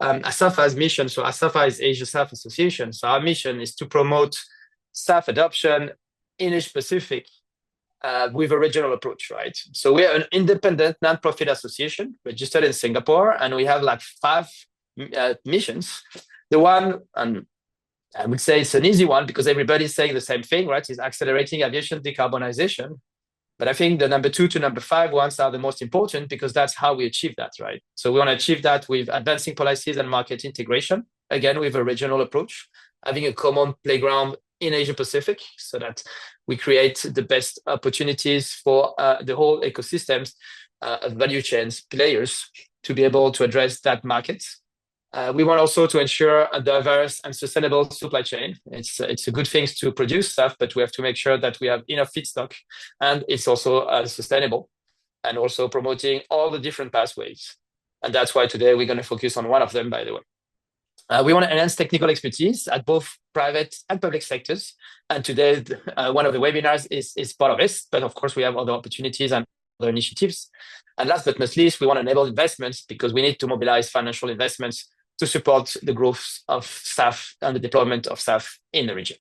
ASAFA's mission, so ASAFA is Asia SAF Association. So our mission is to promote SAF adoption in Asia Pacific with a regional approach, right? So we are an independent non-profit association registered in Singapore, and we have like 5 missions. The one, and I would say it's an easy one because everybody's saying the same thing, right? Is accelerating aviation decarbonization. But I think the number 2 to number 5 ones are the most important because that's how we achieve that, right? So we want to achieve that with advancing policies and market integration, again, with a regional approach, having a common playground in Asia Pacific so that we create the best opportunities for the whole ecosystems of value chains players to be able to address that market. We want also to ensure a diverse and sustainable supply chain. It's a good thing to produce stuff, but we have to make sure that we have enough feedstock, and it's also sustainable, and also promoting all the different pathways. And that's why today we're going to focus on one of them, by the way. We want to enhance technical expertise at both private and public sectors. And today, one of the webinars is part of this, but of course we have other opportunities and other initiatives. And last but not least, we want to enable investments because we need to mobilize financial investments to support the growth of SAF and the deployment of SAF in the region.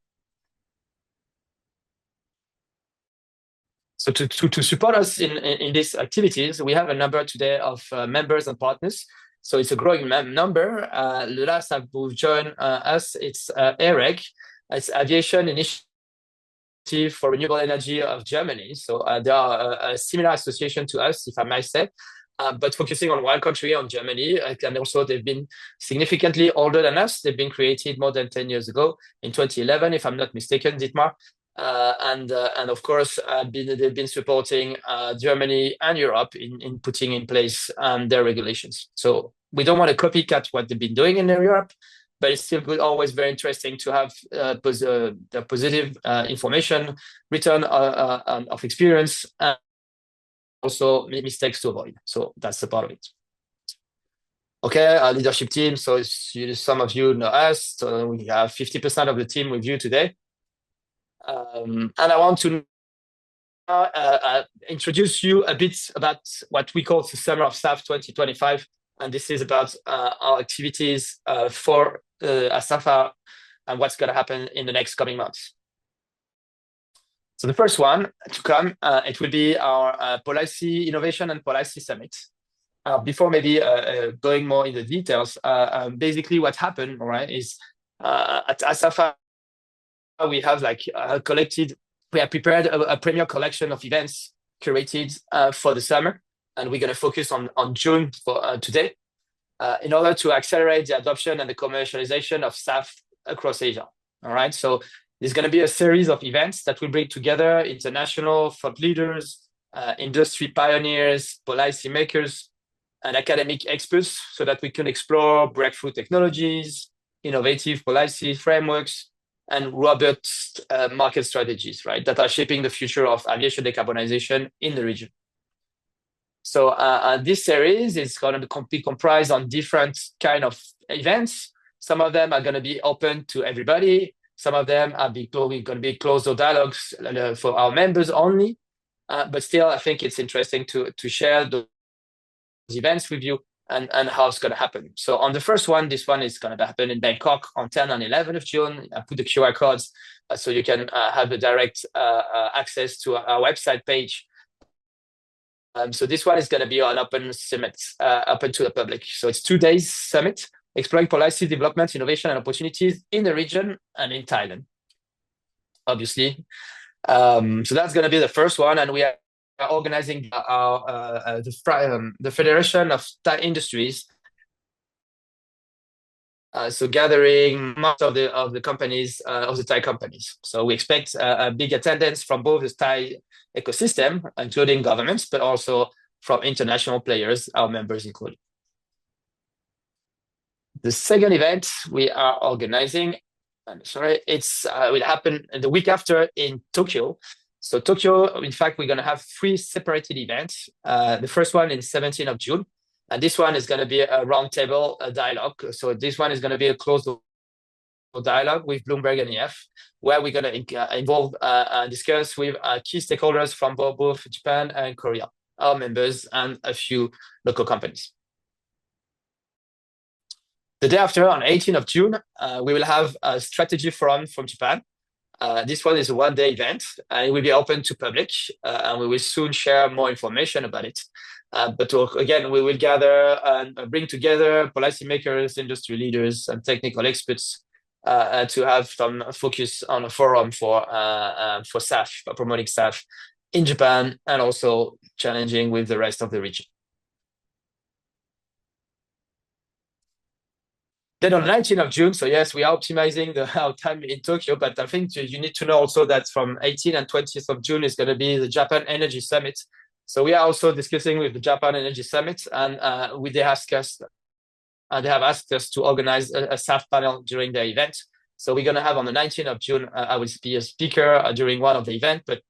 So to support us in these activities, we have a number today of members and partners. So it's a growing number. The last who joined us, it's AREG. It's Aviation Initiative for Renewable Energy of Germany. So they are a similar association to us, if I might say, but focusing on one country, on Germany. And also they've been significantly older than us. They've been created more than 10 years ago, in 2011, if I'm not mistaken, Dietmar. And of course, they've been supporting Germany and Europe in putting in place their regulations. So we don't want to copycat what they've been doing in Europe, but it's still good, always very interesting to have the positive information, return of experience, and also mistakes to avoid. So that's a part of it. Okay, our leadership team. So some of you know us. So we have 50% of the team with you today. And I want to introduce you a bit about what we call the Summer of SAF 2025. And this is about our activities for ASAFA and what's going to happen in the next coming months. So the first one to come, it will be our Policy Innovation and Policy Summit. Before maybe going more into details, basically what happened, all right, is at ASAFA, we have we have prepared a premier collection of events curated for the summer, and we're going to focus on June for today in order to accelerate the adoption and the commercialization of SAF across Asia. All right, so there's going to be a series of events that will bring together international thought leaders, industry pioneers, policy makers, and academic experts so that we can explore breakthrough technologies, innovative policy frameworks, and robust market strategies, right, that are shaping the future of aviation decarbonization in the region. So this series is going to be comprised on different kind of events. Some of them are going to be open to everybody. Some of them are going to be closed door dialogues for our members only. But still, I think it's interesting to share those events with you and how it's going to happen. So on the first one, this one is going to happen in Bangkok on 10 and 11 of June. I put the QR codes so you can have a direct access to our website page. So this one is going to be an open summit, open to the public. So it's 2 days summit, exploring policy development, innovation, and opportunities in the region and in Thailand, obviously. So that's going to be the first one, and we are organizing the Federation of Thai Industries. So gathering most of the companies, of the Thai companies. So we expect a big attendance from both the Thai ecosystem, including governments, but also from international players, our members included. The second event we are organizing, will happen the week after in Tokyo. So Tokyo, in fact, we're going to have 3 separated events. The first one is 17th of June. And this one is going to be a roundtable dialogue. So this one is going to be a closed dialogue with Bloomberg and EF, where we're going to involve and discuss with key stakeholders from both Japan and Korea, our members, and a few local companies. The day after, on 18th of June, we will have a strategy forum from Japan. This one is a one-day event, and it will be open to public, and we will soon share more information about it. But again, we will gather and bring together policymakers, industry leaders, and technical experts to have some focus on a forum for SAF, for promoting SAF in Japan, and also challenging with the rest of the region. Then on 19th of June, so yes, we are optimizing our time in Tokyo, but I think you need to know also that from 18th and 20th of June is going to be the Japan Energy Summit. So we are also discussing with the Japan Energy Summit, and they have asked us to organize a SAF panel during the event. So we're going to have on the 19th of June, I will be a speaker during one of the events, but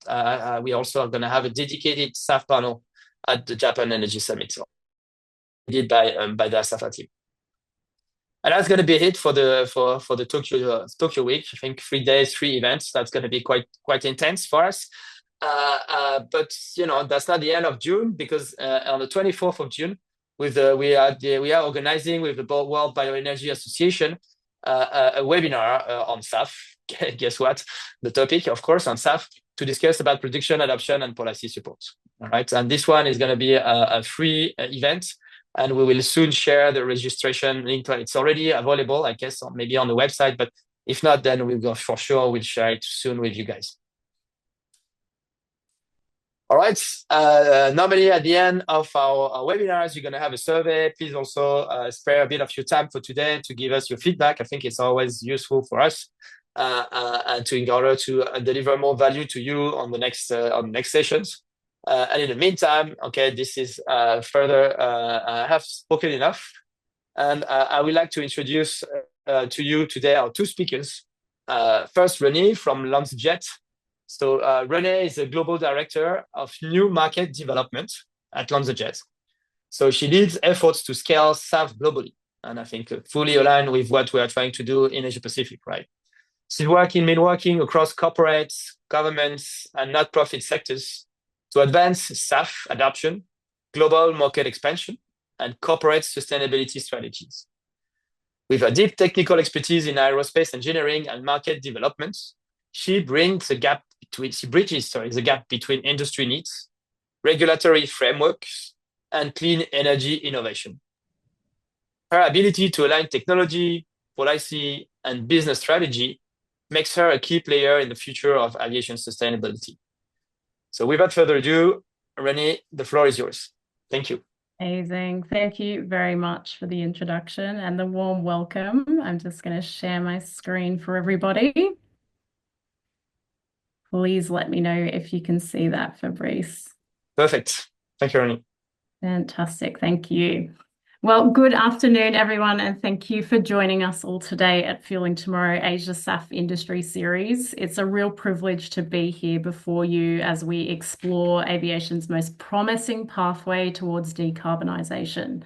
we also are going to have a dedicated SAF panel at the Japan Energy Summit, so did by the SAF team. And that's going to be it for the Tokyo week. I think 3 days, 3 events. That's going to be quite intense for us. But that's not the end of June, because on the 24th of June, we are organizing with the World Bioenergy Association a webinar on SAF. Guess what? The topic, of course, on SAF, to discuss about production, adoption, and policy support. All right, and this one is going to be a free event. And we will soon share the registration link. It's already available, I guess, maybe on the website. But if not, then we'll share it soon with you guys. All right. Normally, at the end of our webinars, you're going to have a survey. Please also spare a bit of your time for today to give us your feedback. I think it's always useful for us and in order to deliver more value to you on the next sessions. And in the meantime, okay, this is further. I have spoken enough, and I would like to introduce to you today our 2 speakers. First, Renee from LanzaJet. So Renee is a global director of new market development at LanzaJet. So she leads efforts to scale SAF globally, and I think fully aligned with what we are trying to do in Asia Pacific, right? She's been working across corporates, governments, and not-profit sectors to advance SAF adoption, global market expansion, and corporate sustainability strategies. With a deep technical expertise in aerospace engineering and market development, she bridges the gap between industry needs, regulatory frameworks, and clean energy innovation. Her ability to align technology, policy, and business strategy makes her a key player in the future of aviation sustainability. So without further ado, Renee, the floor is yours. Thank you. Amazing. Thank you very much for the introduction and the warm welcome. I'm just going to share my screen for everybody. Please let me know if you can see that, Fabrice. Perfect. Thank you, Renee. Fantastic. Thank you. Well, good afternoon, everyone, and thank you for joining us all today at Fueling Tomorrow Asia SAF Industry Series. It's a real privilege to be here before you as we explore aviation's most promising pathway towards decarbonisation.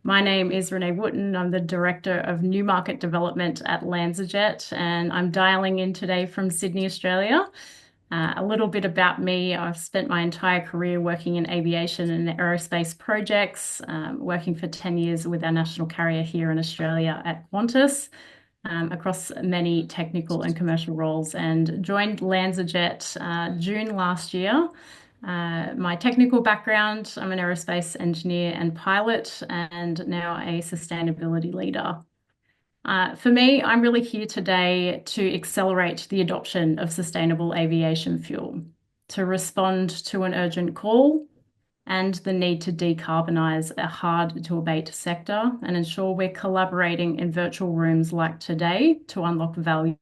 My name is Renee Wooten. I'm the Director of New Market Development at LanzaJet, and I'm dialing in today from Sydney, Australia. A little bit about me. I've spent my entire career working in aviation and aerospace projects, working for 10 years with our national carrier here in Australia at Qantas, across many technical and commercial roles, and joined LanzaJet June last year. My technical background, I'm an aerospace engineer and pilot, and now a sustainability leader. For me, I'm really here today to accelerate the adoption of sustainable aviation fuel, to respond to an urgent call and the need to decarbonise a hard-to-abate sector and ensure we're collaborating in virtual rooms like today to unlock value.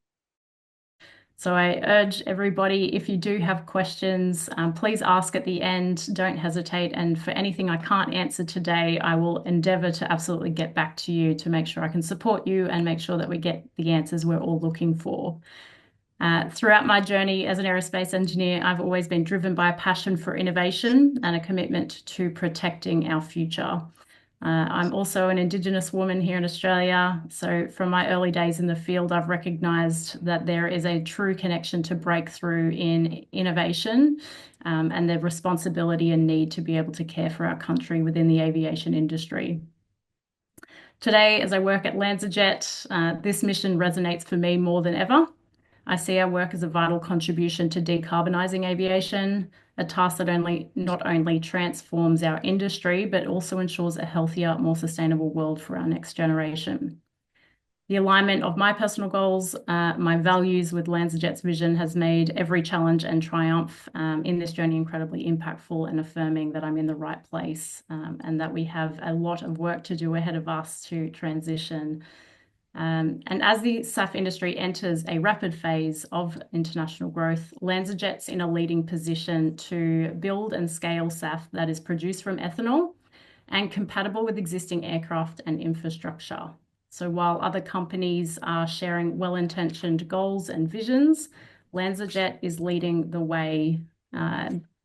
So I urge everybody, if you do have questions, please ask at the end. Don't hesitate. And for anything I can't answer today, I will endeavour to absolutely get back to you to make sure I can support you and make sure that we get the answers we're all looking for. Throughout my journey as an aerospace engineer, I've always been driven by a passion for innovation and a commitment to protecting our future. I'm also an Indigenous woman here in Australia, so from my early days in the field, I've recognised that there is a true connection to breakthrough in innovation and the responsibility and need to be able to care for our country within the aviation industry. Today, as I work at LanzaJet, this mission resonates for me more than ever. I see our work as a vital contribution to decarbonising aviation, a task that not only transforms our industry, but also ensures a healthier, more sustainable world for our next generation. The alignment of my personal goals, my values with LanzaJet's vision has made every challenge and triumph in this journey incredibly impactful and affirming that I'm in the right place and that we have a lot of work to do ahead of us to transition. And as the SAF industry enters a rapid phase of international growth, LanzaJet's in a leading position to build and scale SAF that is produced from ethanol and compatible with existing aircraft and infrastructure. So while other companies are sharing well-intentioned goals and visions, LanzaJet is leading the way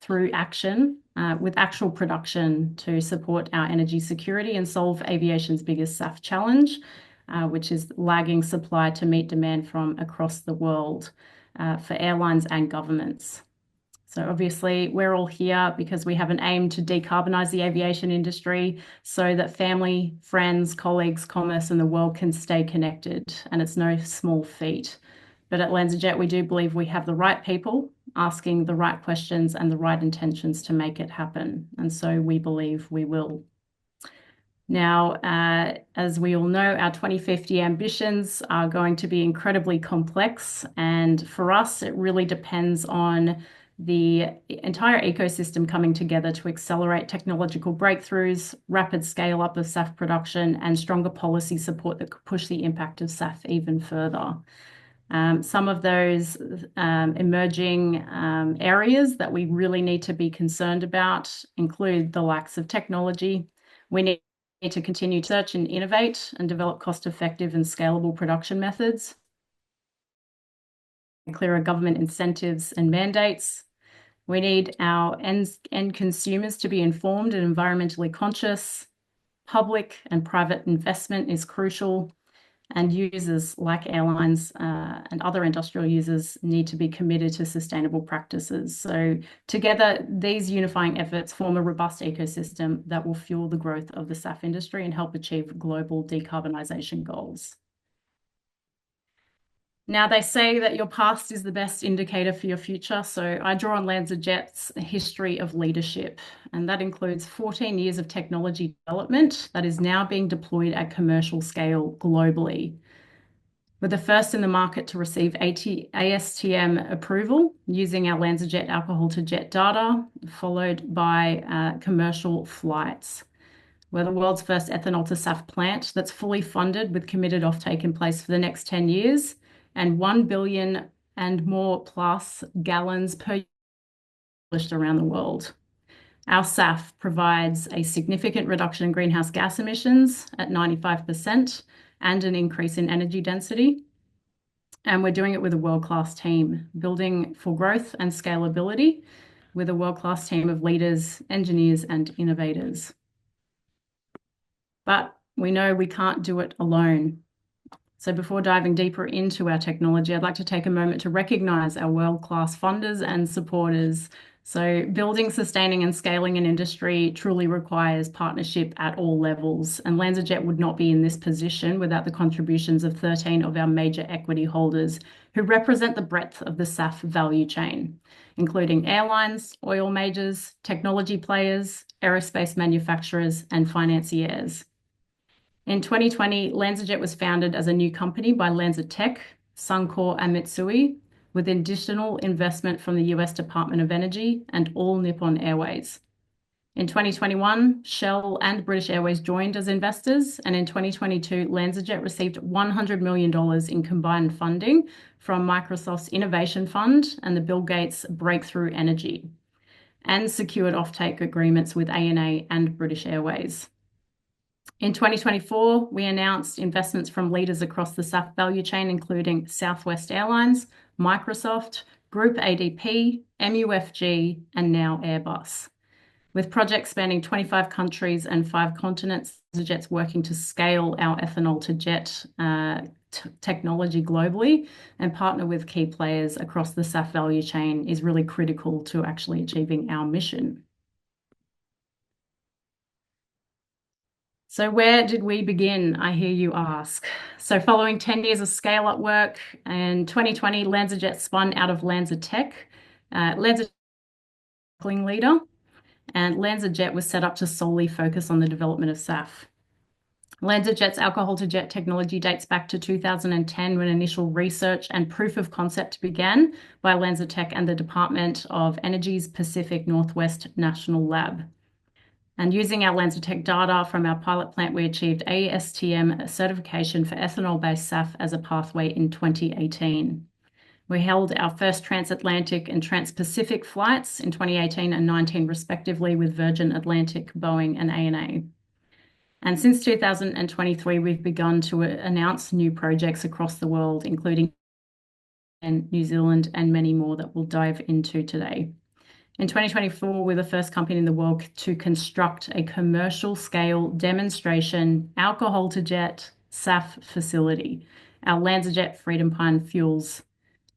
through action with actual production to support our energy security and solve aviation's biggest SAF challenge, which is lagging supply to meet demand from across the world for airlines and governments. So obviously, we're all here because we have an aim to decarbonise the aviation industry so that family, friends, colleagues, commerce, and the world can stay connected. And it's no small feat. But at LanzaJet, we do believe we have the right people asking the right questions and the right intentions to make it happen. And so we believe we will. Now, as we all know, our 2050 ambitions are going to be incredibly complex. And for us, it really depends on the entire ecosystem coming together to accelerate technological breakthroughs, rapid scale up of SAF production, and stronger policy support that could push the impact of SAF even further. Some of those emerging areas that we really need to be concerned about include the lacks of technology. We need to continue to search and innovate and develop cost-effective and scalable production methods, clearer government incentives and mandates. We need our end consumers to be informed and environmentally conscious. Public and private investment is crucial, and users like airlines and other industrial users need to be committed to sustainable practices. So together, these unifying efforts form a robust ecosystem that will fuel the growth of the SAF industry and help achieve global decarbonisation goals. Now, they say that your past is the best indicator for your future. So I draw on LanzaJet's history of leadership, and that includes 14 years of technology development that is now being deployed at commercial scale globally. We're the first in the market to receive ASTM approval using our LanzaJet alcohol-to-jet data, followed by commercial flights. We're the world's first ethanol to SAF plant that's fully funded with committed offtake in place for the next 10 years and 1 billion and more plus gallons per year around the world. Our SAF provides a significant reduction in greenhouse gas emissions at 95% and an increase in energy density. And we're doing it with a world-class team, building for growth and scalability with a world-class team of leaders, engineers, and innovators. But we know we can't do it alone. So before diving deeper into our technology, I'd like to take a moment to recognize our world-class funders and supporters. So building, sustaining, and scaling an industry truly requires partnership at all levels. And LanzaJet would not be in this position without the contributions of 13 of our major equity holders who represent the breadth of the SAF value chain, including airlines, oil majors, technology players, aerospace manufacturers, and financiers. In 2020, LanzaJet was founded as a new company by LanzaTech, Suncor, and Mitsui, with additional investment from the US Department of Energy and All Nippon Airways. In 2021, Shell and British Airways joined as investors, and in 2022, LanzaJet received $100 million in combined funding from Microsoft's Innovation Fund and the Bill Gates Breakthrough Energy, and secured offtake agreements with ANA and British Airways. In 2024, we announced investments from leaders across the SAF value chain, including Southwest Airlines, Microsoft, Group ADP, MUFG, and now Airbus. With projects spanning 25 countries and 5 continents, LanzaJet's working to scale our ethanol-to-jet technology globally and partner with key players across the SAF value chain is really critical to actually achieving our mission. So where did we begin, I hear you ask? So following 10 years of scale-up work, in 2020, LanzaJet spun out of LanzaTech, LanzaTech leader, and LanzaJet was set up to solely focus on the development of SAF. LanzaJet's alcohol-to-jet technology dates back to 2010 when initial research and proof of concept began by LanzaTech and the Department of Energy's Pacific Northwest National Lab. And using our LanzaTech data from our pilot plant, we achieved ASTM certification for ethanol-based SAF as a pathway in 2018. We held our first transatlantic and trans-Pacific flights in 2018 and 19 respectively with Virgin Atlantic, Boeing and ANA. And since 2023, we've begun to announce new projects across the world, including in New Zealand and many more that we'll dive into today. In 2024, we're the first company in the world to construct a commercial scale demonstration alcohol-to-jet SAF facility, our LanzaJet Freedom Pine Fuels.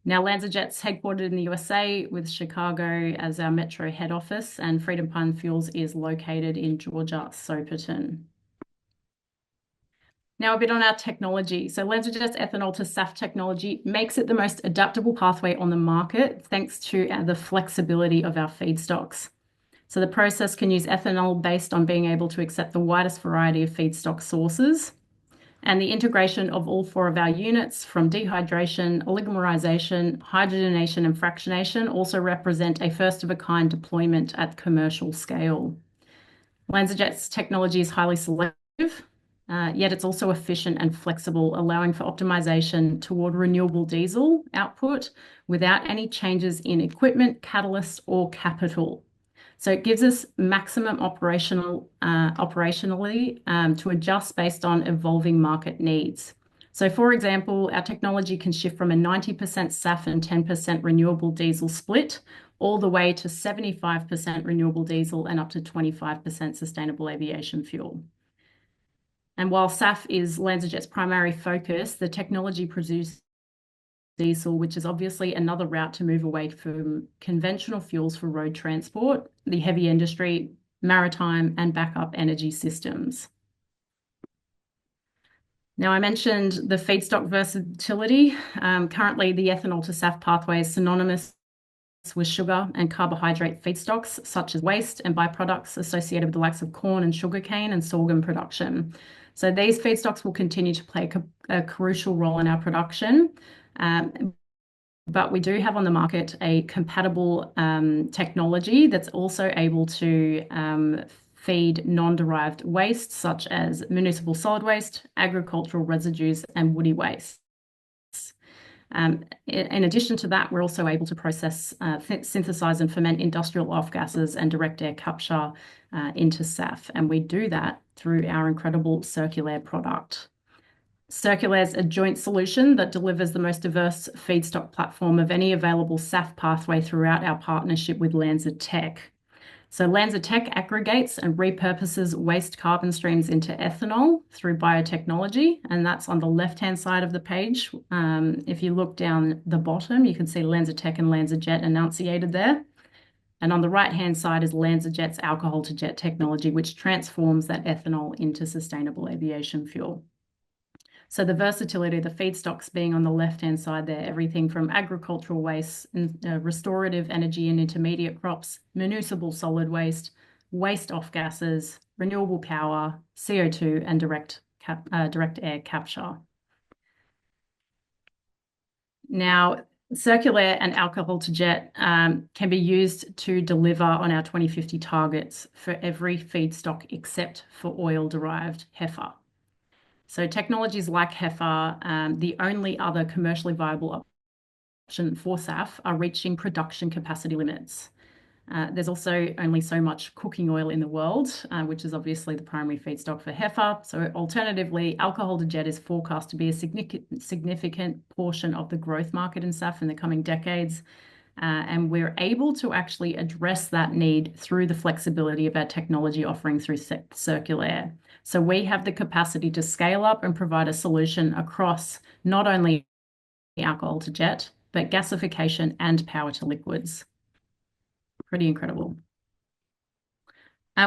Now, LanzaJet's headquartered in the USA with Chicago as our metro head office, and Freedom Pine Fuels is located in Georgia, Soperton. Now a bit on our technology. So LanzaJet's ethanol to SAF technology makes it the most adaptable pathway on the market thanks to the flexibility of our feedstocks. So the process can use ethanol based on being able to accept the widest variety of feedstock sources. And the integration of all four of our units from dehydration, oligomerization, hydrogenation, and fractionation also represent a first-of-a-kind deployment at commercial scale. LanzaJet's technology is highly selective, yet it's also efficient and flexible, allowing for optimization toward renewable diesel output without any changes in equipment, catalyst, or capital. So it gives us maximum operationally to adjust based on evolving market needs. So for example, our technology can shift from a 90% SAF and 10% renewable diesel split all the way to 75% renewable diesel and up to 25% sustainable aviation fuel. And while SAF is LanzaJet's primary focus, the technology produces diesel, which is obviously another route to move away from conventional fuels for road transport, the heavy industry, maritime, and backup energy systems. Now, I mentioned the feedstock versatility. Currently, the ethanol to SAF pathway is synonymous with sugar and carbohydrate feedstocks, such as waste and byproducts associated with the likes of corn and sugarcane and sorghum production. So these feedstocks will continue to play a crucial role in our production. But we do have on the market a compatible technology that's also able to feed non-derived waste, such as municipal solid waste, agricultural residues, and woody waste. In addition to that, we're also able to process, synthesize and ferment industrial off-gases and direct air capture into SAF. And we do that through our incredible Circulair product. Circulair is a joint solution that delivers the most diverse feedstock platform of any available SAF pathway throughout our partnership with LanzaTech. So LanzaTech aggregates and repurposes waste carbon streams into ethanol through biotechnology, and that's on the left-hand side of the page. If you look down the bottom, you can see LanzaTech and LanzaJet enunciated there. And on the right-hand side is LanzaJet's alcohol-to-jet technology, which transforms that ethanol into sustainable aviation fuel. So the versatility of the feedstocks being on the left-hand side there, everything from agricultural waste, restorative energy and intermediate crops, municipal solid waste, waste off-gases, renewable power, CO2, and direct air capture. Now, Circulair and alcohol-to-jet can be used to deliver on our 2050 targets for every feedstock except for oil-derived heifer. So technologies like HEFA, the only other commercially viable option for SAF, are reaching production capacity limits. There's also only so much cooking oil in the world, which is obviously the primary feedstock for HEFA. So alternatively, alcohol-to-jet is forecast to be a significant portion of the growth market in SAF in the coming decades. And we're able to actually address that need through the flexibility of our technology offering through Circulair. So we have the capacity to scale up and provide a solution across not only alcohol to jet, but gasification and power to liquids. Pretty incredible.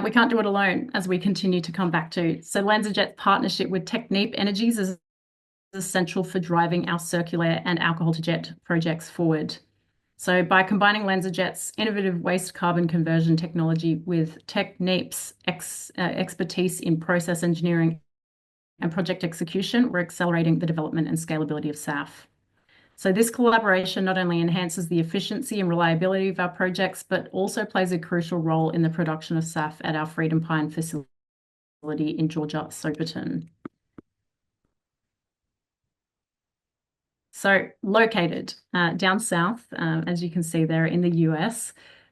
We can't do it alone, as we continue to come back to. So LanzaJet's partnership with Technip Energies is essential for driving our circular and alcohol-to-jet projects forward. So by combining LanzaJet's innovative waste carbon conversion technology with Technip's expertise in process engineering and project execution, we're accelerating the development and scalability of SAF. So this collaboration not only enhances the efficiency and reliability of our projects, but also plays a crucial role in the production of SAF at our Freedom Pine facility in Georgia, Soperton. So located down south, as you can see there in the US,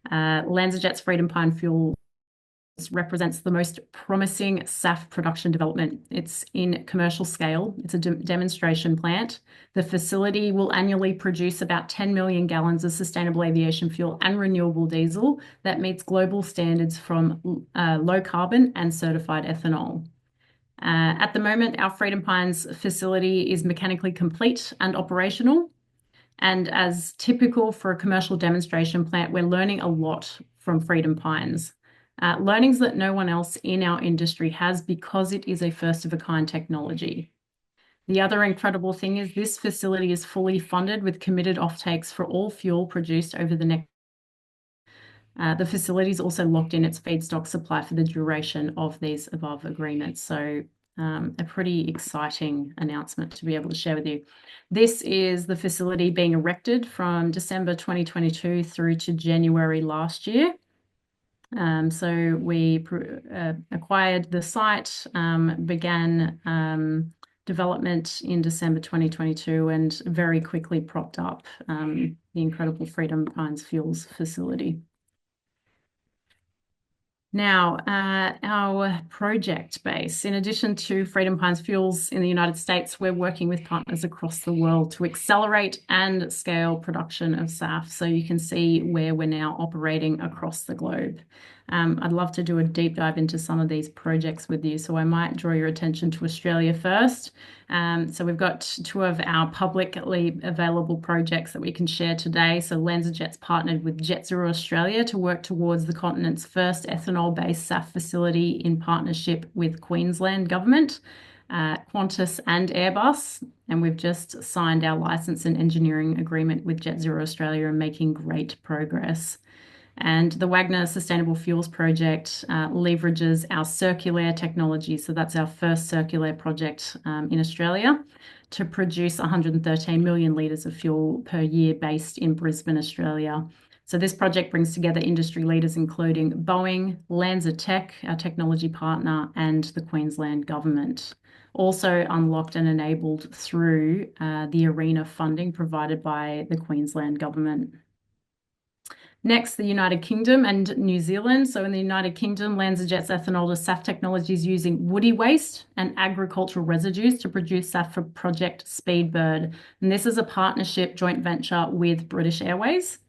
LanzaJet's Freedom Pine Fuel represents the most promising SAF production development. It's in commercial scale. It's a demonstration plant. The facility will annually produce about 10 million gallons of sustainable aviation fuel and renewable diesel that meets global standards from low carbon and certified ethanol. At the moment, our Freedom Pines facility is mechanically complete and operational. And as typical for a commercial demonstration plant, we're learning a lot from Freedom Pines. Learnings that no one else in our industry has because it is a first-of-a-kind technology. The other incredible thing is this facility is fully funded with committed offtakes for all fuel produced over the next. The facility is also locked in its feedstock supply for the duration of these above agreements. So a pretty exciting announcement to be able to share with you. This is the facility being erected from December 2022 through to January last year. So we acquired the site, began development in December 2022 and very quickly propped up the incredible Freedom Pines Fuels facility. Now, our project base, in addition to Freedom Pines Fuels in the United States, we're working with partners across the world to accelerate and scale production of SAF. So you can see where we're now operating across the globe. I'd love to do a deep dive into some of these projects with you. So I might draw your attention to Australia first. So we've got two of our publicly available projects that we can share today. So LanzaJet's partnered with Jet Zero Australia to work towards the continent's first ethanol-based SAF facility in partnership with Queensland Government, Qantas and Airbus. And we've just signed our license and engineering agreement with Jet Zero Australia and making great progress. And the Wagner Sustainable Fuels Project leverages our circular technology. So that's our first circular project in Australia to produce 113 million litres of fuel per year based in Brisbane, Australia. So this project brings together industry leaders, including Boeing, LanzaTech, our technology partner, and the Queensland Government. Also unlocked and enabled through the ARENA funding provided by the Queensland Government. Next, the United Kingdom and New Zealand. So in the United Kingdom, LanzaJet's ethanol to SAF technology is using woody waste and agricultural residues to produce SAF for Project Speedbird. And this is a partnership joint venture with British Airways.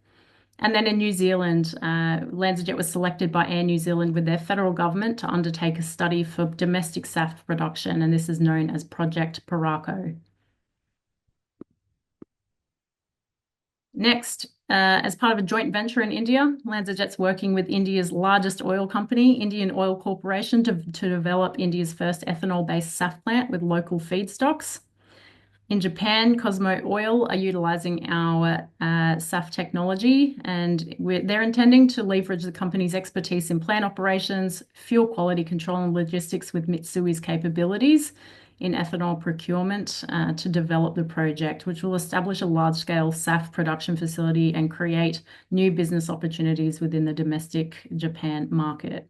And then in New Zealand, LanzaJet was selected by Air New Zealand with their federal government to undertake a study for domestic SAF production. And this is known as Project Parako. Next, as part of a joint venture in India, LanzaJet's working with India's largest oil company, Indian Oil Corporation, to develop India's first ethanol-based SAF plant with local feedstocks. In Japan, Cosmo Oil are utilizing our SAF technology, and they're intending to leverage the company's expertise in plant operations, fuel quality control, and logistics with Mitsui's capabilities in ethanol procurement to develop the project, which will establish a large-scale SAF production facility and create new business opportunities within the domestic Japan market.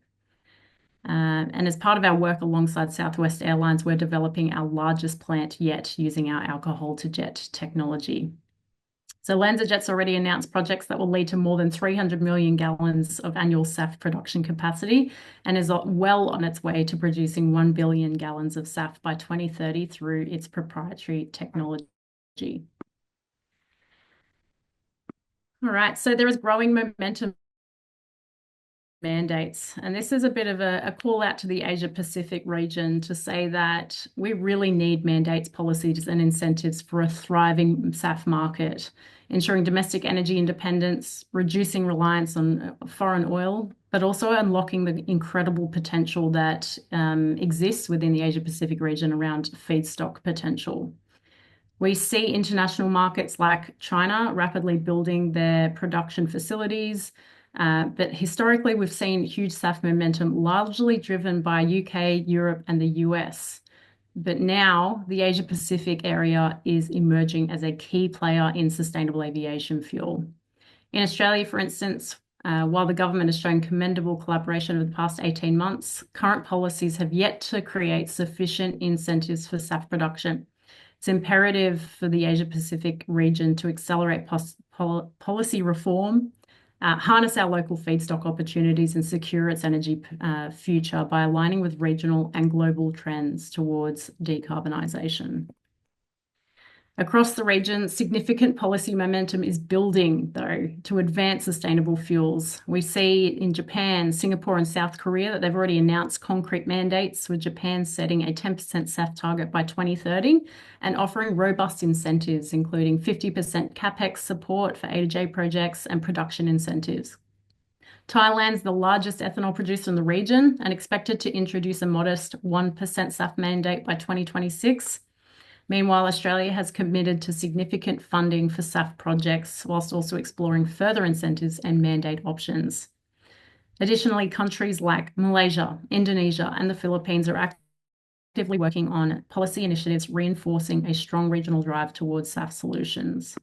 And as part of our work alongside Southwest Airlines, we're developing our largest plant yet using our alcohol-to-jet technology. So LanzaJet's already announced projects that will lead to more than 300 million gallons of annual SAF production capacity and is well on its way to producing 1 billion gallons of SAF by 2030 through its proprietary technology. All right, so there is growing momentum mandates. And this is a bit of a call out to the Asia Pacific region to say that we really need mandates, policies and incentives for a thriving SAF market, ensuring domestic energy independence, reducing reliance on foreign oil, but also unlocking the incredible potential that exists within the Asia-Pacific region around feedstock potential. We see international markets like China rapidly building their production facilities, but historically we've seen huge SAF momentum largely driven by UK, Europe, and the US. But now the Asia Pacific area is emerging as a key player in sustainable aviation fuel. In Australia, for instance, while the government has shown commendable collaboration over the past 18 months, current policies have yet to create sufficient incentives for SAF production. It's imperative for the Asia Pacific region to accelerate policy reform, harness our local feedstock opportunities, and secure its energy future by aligning with regional and global trends towards decarbonisation. Across the region, significant policy momentum is building, though, to advance sustainable fuels. We see in Japan, Singapore, and South Korea that they've already announced concrete mandates, with Japan setting a 10% SAF target by 2030 and offering robust incentives, including 50% capex support for A to J projects and production incentives. Thailand's the largest ethanol producer in the region and expected to introduce a modest 1% SAF mandate by 2026. Meanwhile, Australia has committed to significant funding for SAF projects, whilst also exploring further incentives and mandate options. Additionally, countries like Malaysia, Indonesia, and the Philippines are actively working on policy initiatives reinforcing a strong regional drive towards SAF solutions.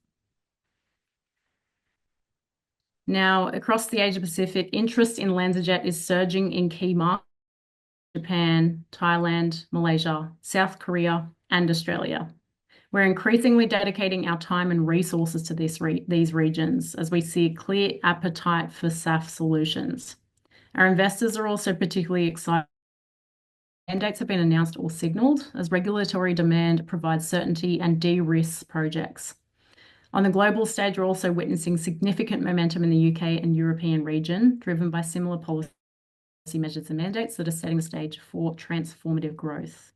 Now, across the Asia Pacific, interest in LanzaJet is surging in key markets: Japan, Thailand, Malaysia, South Korea, and Australia. We're increasingly dedicating our time and resources to these regions as we see a clear appetite for SAF solutions. Our investors are also particularly excited. Mandates have been announced or signalled as regulatory demand provides certainty and de-risks projects. On the global stage, we're also witnessing significant momentum in the UK and European region, driven by similar policy measures and mandates that are setting the stage for transformative growth.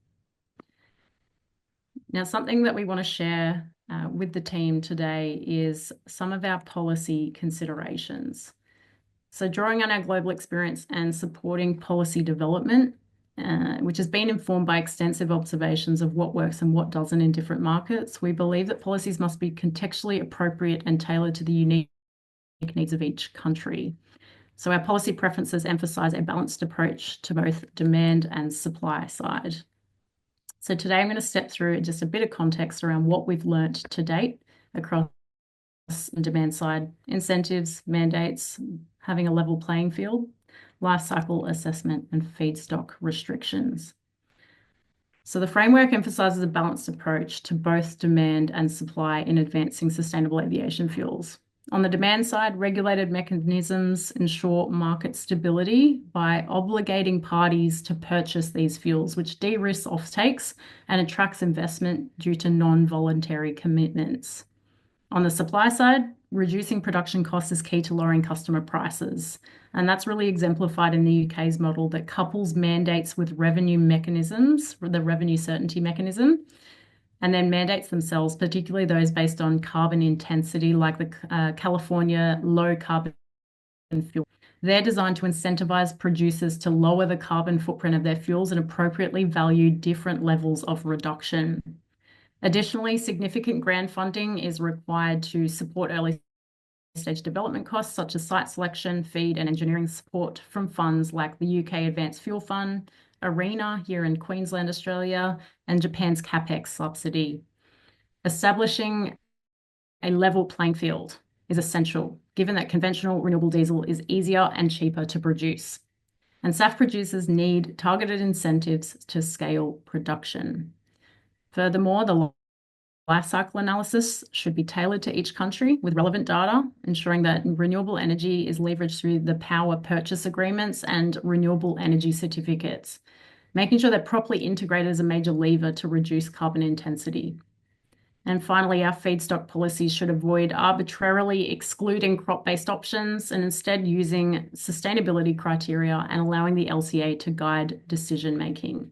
Now, something that we want to share with the team today is some of our policy considerations. So drawing on our global experience and supporting policy development, which has been informed by extensive observations of what works and what doesn't in different markets, we believe that policies must be contextually appropriate and tailored to the unique needs of each country. So our policy preferences emphasize a balanced approach to both demand and supply side. So today I'm going to step through just a bit of context around what we've learnt to date across the demand side: incentives, mandates, having a level playing field, life cycle assessment, and feedstock restrictions. So the framework emphasises a balanced approach to both demand and supply in advancing sustainable aviation fuels. On the demand side, regulated mechanisms ensure market stability by obligating parties to purchase these fuels, which de-risks offtakes and attracts investment due to non-voluntary commitments. On the supply side, reducing production costs is key to lowering customer prices. And that's really exemplified in the UK's model that couples mandates with revenue mechanisms, the revenue certainty mechanism, and then mandates themselves, particularly those based on carbon intensity, like the California low carbon fuel. They're designed to incentivize producers to lower the carbon footprint of their fuels and appropriately value different levels of reduction. Additionally, significant grant funding is required to support early stage development costs, such as site selection, feed, and engineering support from funds like the UK Advanced Fuel Fund, ARENA here in Queensland, Australia, and Japan's CAPEX subsidy. Establishing a level playing field is essential, given that conventional renewable diesel is easier and cheaper to produce. And SAF producers need targeted incentives to scale production. Furthermore, the life cycle analysis should be tailored to each country with relevant data, ensuring that renewable energy is leveraged through the power purchase agreements and renewable energy certificates, making sure they're properly integrated as a major lever to reduce carbon intensity. And finally, our feedstock policies should avoid arbitrarily excluding crop-based options and instead using sustainability criteria and allowing the LCA to guide decision-making.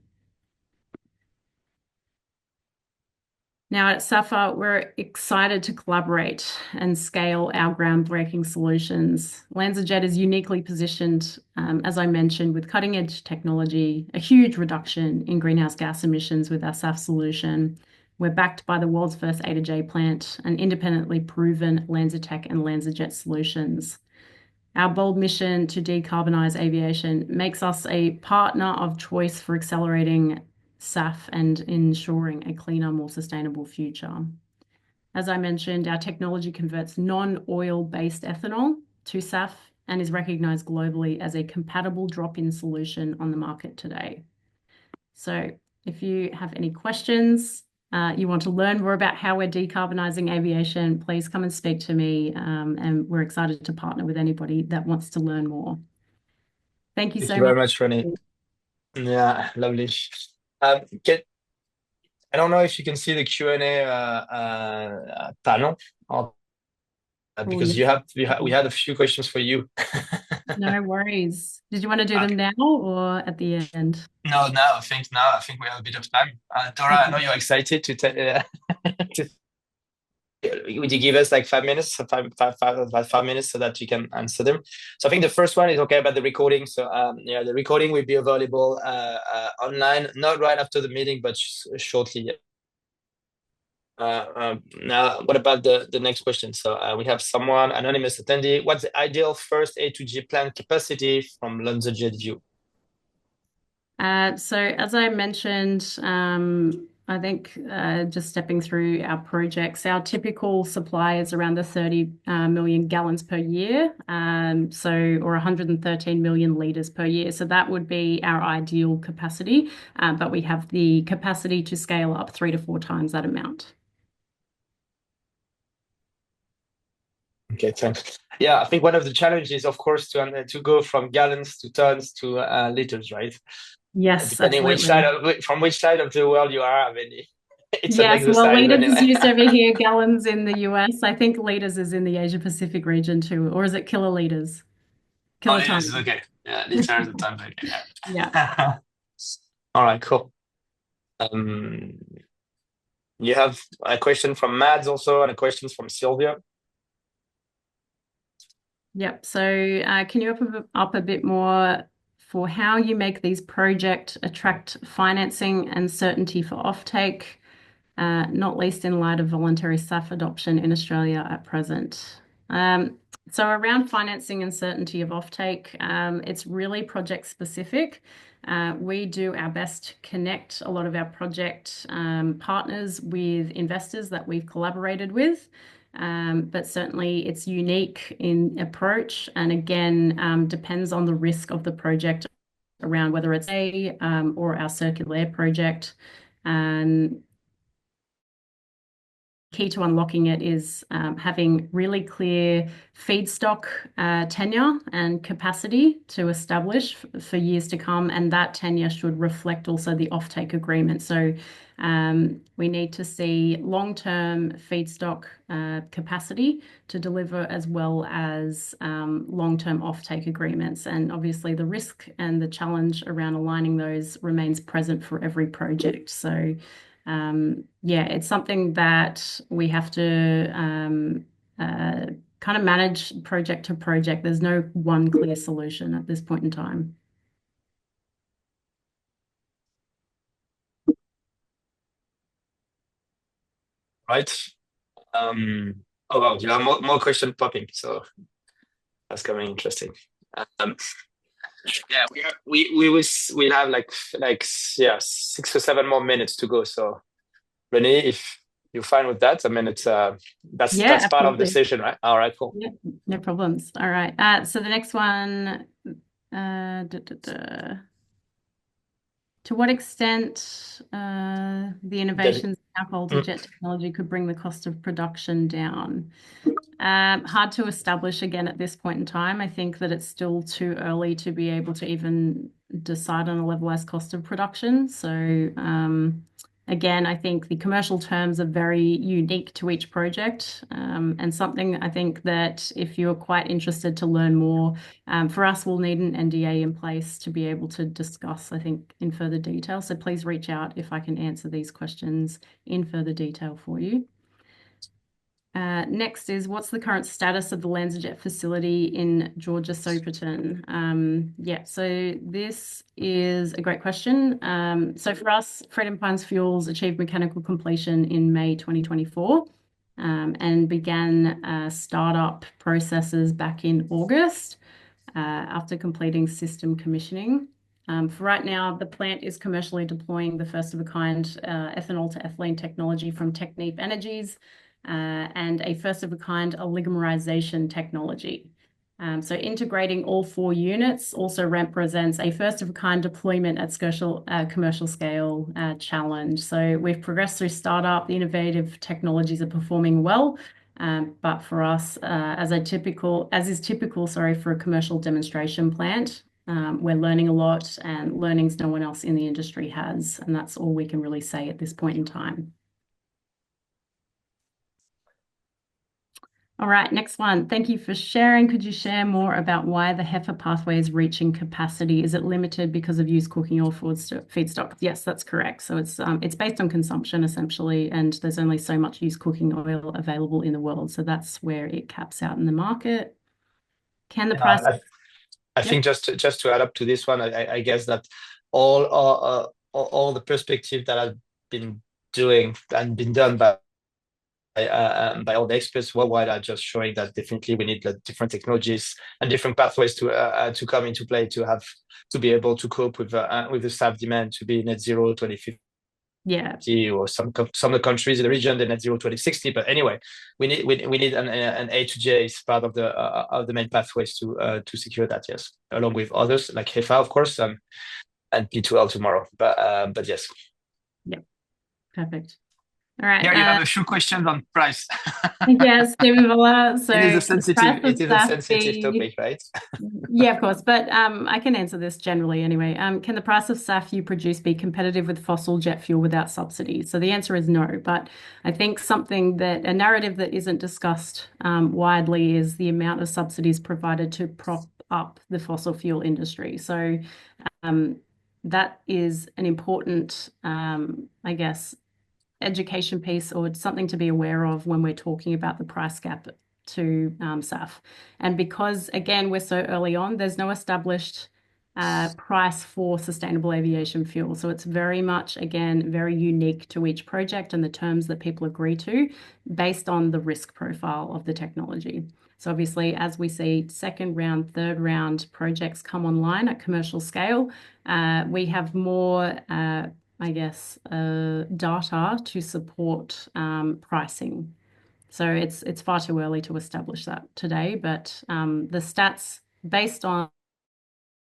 Now at SAFA, we're excited to collaborate and scale our groundbreaking solutions. LanzaJet is uniquely positioned, as I mentioned, with cutting edge technology, a huge reduction in greenhouse gas emissions with our SAF solution. We're backed by the world's first A to J plant and independently proven LanzaTech and LanzaJet solutions. Our bold mission to decarbonize aviation makes us a partner of choice for accelerating SAF and ensuring a cleaner, more sustainable future. As I mentioned, our technology converts non-oil-based ethanol to SAF and is recognized globally as a compatible drop-in solution on the market today. So if you have any questions, you want to learn more about how we're decarbonizing aviation, please come and speak to me, and we're excited to partner with anybody that wants to learn more. Thank you Thank so you very much. much, Renee. Yeah, lovely. Can, I don't know if you can see the Q&A panel, Oh, because yes. we had a few questions for you. No worries. Did you want to do them Okay. now or at the end? No, now I think we have a bit of time. Dora, I know Okay. you're excited to to would you give us like 5 minutes, about 5 minutes, so that you can answer them? So I think the first one is okay about the recording. So yeah, the recording will be available online, not right after the meeting, but shortly. Now, what about the next question? So we have someone, anonymous attendee. What's the ideal first A to G plant capacity from LanzaJet view? So as I mentioned, I think just stepping through our projects, our typical supply is around the 30 million gallons per year, or 113 million liters per year. So that would be our ideal capacity, but we have the capacity to scale up 3 to 4 times that amount. Okay, thanks. Yeah, I think one of the challenges, of course, to go from gallons to tons to liters, right? Yes, Depending absolutely. from which side of the world you are. I mean, it's an Yes, well, exercise liters is anyway. used over here, gallons in the US. I think liters is in the Asia Pacific region too, or is it kiloliters? Oh, liters Kilotons. is okay. Yeah, liters and tons. Okay. Yeah. Yeah. All right, cool. Um, you have a question from Mads also, and a question from Sylvia. Yep. So can you up a bit more for how you make these projects attract financing and certainty for offtake, not least in light of voluntary SAF adoption in Australia at present? Um, so around financing and certainty of offtake, it's really project specific. We do our best to connect a lot of our project partners with investors that we've collaborated with. But certainly it's unique in approach and again depends on the risk of the project around whether it's or our circular project. And key to unlocking it is having really clear feedstock tenure and capacity to establish for years to come, and that tenure should reflect also the offtake agreement. So we need to see long-term feedstock capacity to deliver as well as long-term offtake agreements. And obviously the risk and the challenge around aligning those remains present for every project. So yeah, it's something that we have to kind of manage project to project. There's no one clear solution at this point in time. Right. Oh wow, you have more questions popping, so that's coming interesting. Um, yeah, we have yeah 6 or 7 more minutes to go. So Renee, if you're fine with that, I mean it's Yeah, that's part of the absolutely. session, right? All right, cool. Yeah, no problems. All right. So the next one, to what extent the That, innovations in alcohol to mm, jet technology could bring the cost of production down? Hard to establish again at this point in time. I think that it's still too early to be able to even decide on a levelized cost of production. So again, I think the commercial terms are very unique to each project, and something I think that if you're quite interested to learn more, for us, we'll need an NDA in place to be able to discuss, I think, in further detail. So please reach out if I can answer these questions in further detail for you. Next is, what's the current status of the LanzaJet facility in Georgia Soperton? Yeah, so this is a great question. So for us, Freedom Pines Fuels achieved mechanical completion in May 2024 and began startup processes back in August after completing system commissioning. For right now, the plant is commercially deploying the first of a kind ethanol to ethylene technology from Technip Energies, and a first of a kind oligomerization technology. So integrating all 4 units also represents a first of a kind deployment at commercial scale challenge. So we've progressed through startup. The innovative technologies are performing well, but for us, as is typical, for a commercial demonstration plant, we're learning a lot, and learnings no one else in the industry has, and that's all we can really say at this point in time. All right, next one. Thank you for sharing. Could you share more about why the heifer pathway is reaching capacity? Is it limited because of used cooking oil feedstock? Yes, that's correct. So it's based on consumption essentially, and there's only so much used cooking oil available in the world. So that's where it caps out in the market. Can the price? I think just to add up to this one, I guess that all the perspective that have been doing and been done by all the experts worldwide are just showing that definitely we need different technologies and different pathways to come into play to be able to cope with the SAF demand to be net zero 2050. Yeah. Or some of the countries in the region, the net zero 2060. But anyway, we need an A to J as part of the main pathways to secure that. Yes, along with others like HEFA, of course, and P2L tomorrow. But yes. Yeah. Perfect. All right. Here you have a few questions on price. Yes, Stephen. So it is a sensitive topic, right? Yeah, of course. But I can answer this generally anyway. Can the price of SAF you produce be competitive with fossil jet fuel without subsidies? So the answer is no. But I think a narrative that isn't discussed widely is the amount of subsidies provided to prop up the fossil fuel industry. So that is an important, I guess, education piece or something to be aware of when we're talking about the price gap to SAF. And because, again, we're so early on, there's no established price for sustainable aviation fuel. So it's very much, again, very unique to each project and the terms that people agree to based on the risk profile of the technology. So obviously, as we see second round, third round projects come online at commercial scale, we have more I guess, data to support pricing. So it's far too early to establish that today, but the stats based on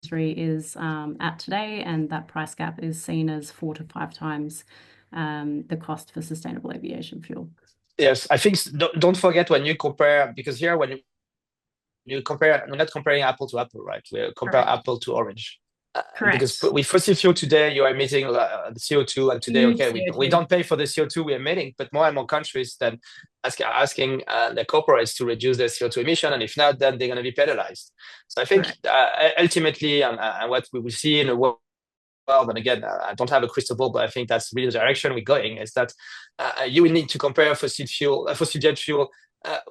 industry is at today, and that price gap is seen as 4 to 5 times the cost for sustainable aviation fuel. Yes, I think don't forget when you compare, because here when you compare, we're not comparing apple to apple, right? We compare apple to orange. Correct. Because with fossil fuel today, you are emitting the CO2, and today, we don't pay for the CO2 we're emitting, but more and more countries then asking the corporates to reduce their CO2 emission, and if not, then they're going to be penalized. So I think ultimately, and what we will see in the world, and again, I don't have a crystal ball, but I think that's really the direction we're going, is that you will need to compare fossil jet fuel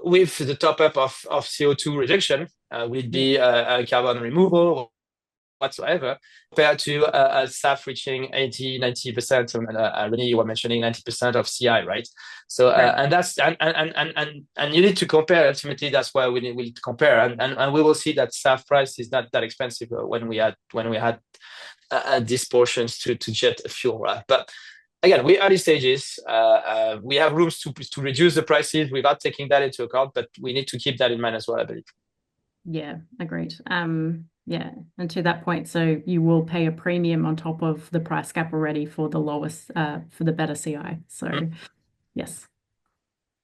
with the top up of CO2 reduction, will it be carbon removal whatsoever, compared to SAF reaching 80-90%, and Renee, you were mentioning 90% of CI, right? So and that's and you need to compare. Ultimately, that's why we need to compare, and we will see that SAF price is not that expensive when we had these portions to jet fuel, right? But again, we're early stages. We have rooms to reduce the prices without taking that into account, but we need to keep that in mind as well, I believe. Yeah, agreed. Yeah, and to that point, so you will pay a premium on top of the price gap already for the lowest, for the better CI. So, yes.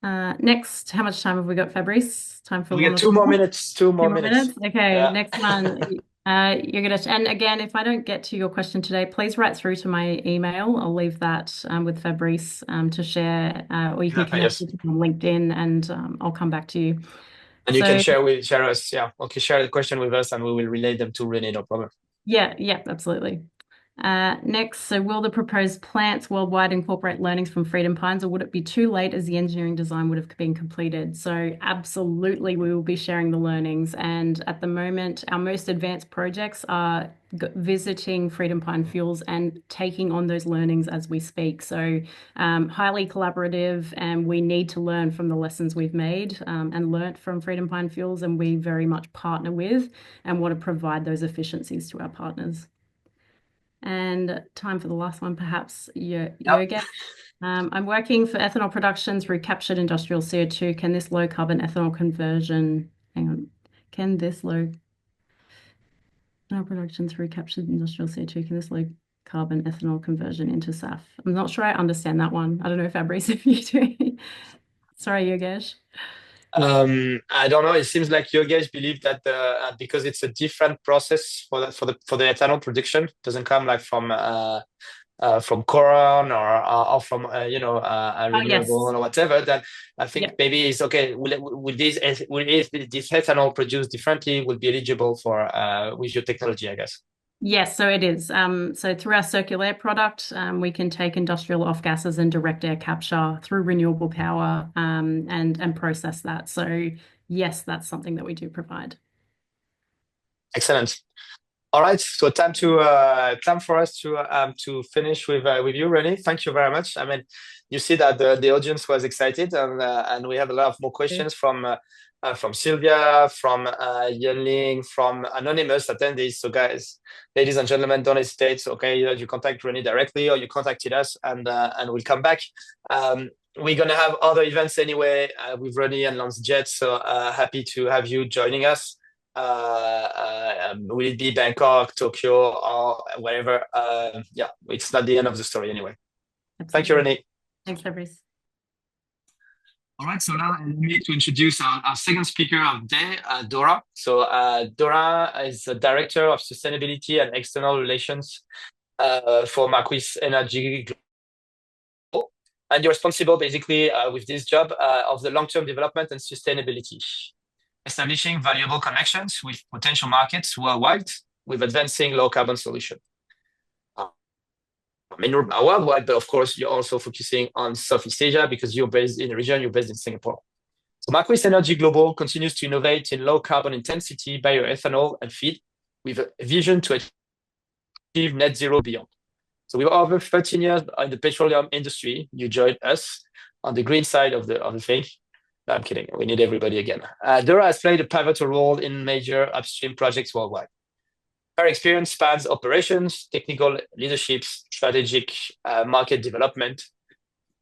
Next, how much time have we got, Fabrice? Time for we got 2 more minutes. 2 more minutes. Okay, next one. You're gonna, and again, if I don't get to your question today, please write through to my email. I'll leave that with Fabrice to share, or you can Exactly, connect yes. with me on LinkedIn, and I'll come back to you. And you can So share us, yeah. Okay, share the question with us and we will relay them to Renee, no problem. yeah, absolutely. Next, so will the proposed plants worldwide incorporate learnings from Freedom Pines, or would it be too late as the engineering design would have been completed? So absolutely, we will be sharing the learnings. And at the moment, our most advanced projects are visiting Freedom Pine Fuels and taking on those learnings as we speak. So highly collaborative, and we need to learn from the lessons we've made and learnt from Freedom Pine Fuels, and we very much partner with and want to provide those efficiencies to our partners. And time for the last one, perhaps, Yep. Yogesh. I'm working for ethanol production through captured industrial CO2. Can this low carbon ethanol conversion, hang on, can this low ethanol production through captured industrial CO2, can this low carbon ethanol conversion into SAF? I'm not sure I understand that one. I don't know, Fabrice, if you do. Sorry, Yogesh. I don't know. It seems like you guys believe that because it's a different process for the ethanol production, it doesn't come like from corn or from a Oh, renewable yes. or whatever. Then I think Yep. maybe it's okay. Will this ethanol produced differently will be eligible for with your technology, I guess. Yes, so it is. So through our circular product, we can take industrial off gases and direct air capture through renewable power, and process that. So yes, that's something that we do provide. Excellent. All right, so time for us to finish with you, Renee. Thank you very much. I mean, you see that the audience was excited, and we have a lot of more questions from Sylvia, from Yunling, from anonymous attendees. So, guys, ladies and gentlemen, don't hesitate. Okay, you contact Renee directly, or you contacted us, and we'll come back. We're gonna have other events anyway with Renee and LanzaJet. So happy to have you joining us. Will it be Bangkok, Tokyo, or wherever? Yeah, it's not the end of the story anyway. Thank you, Absolutely. Renee. Thanks, Fabrice. All right, so now I need to introduce our second speaker of the day, Dora. So Dora is the Director of Sustainability and External Relations for Marquis Energy Global. And you're responsible basically with this job of the long-term development and sustainability, establishing valuable connections with potential markets worldwide with advancing low carbon solution. I mean, worldwide, but of course, you're also focusing on Southeast Asia because you're based in the region, you're based in Singapore. So Marquis Energy Global continues to innovate in low carbon intensity bioethanol and feed with a vision to achieve net zero beyond. So with over 13 years in the petroleum industry, you joined us on the green side of the thing. No, I'm kidding. We need everybody again. Dora has played a pivotal role in major upstream projects worldwide. Her experience spans operations, technical leadership, strategic market development,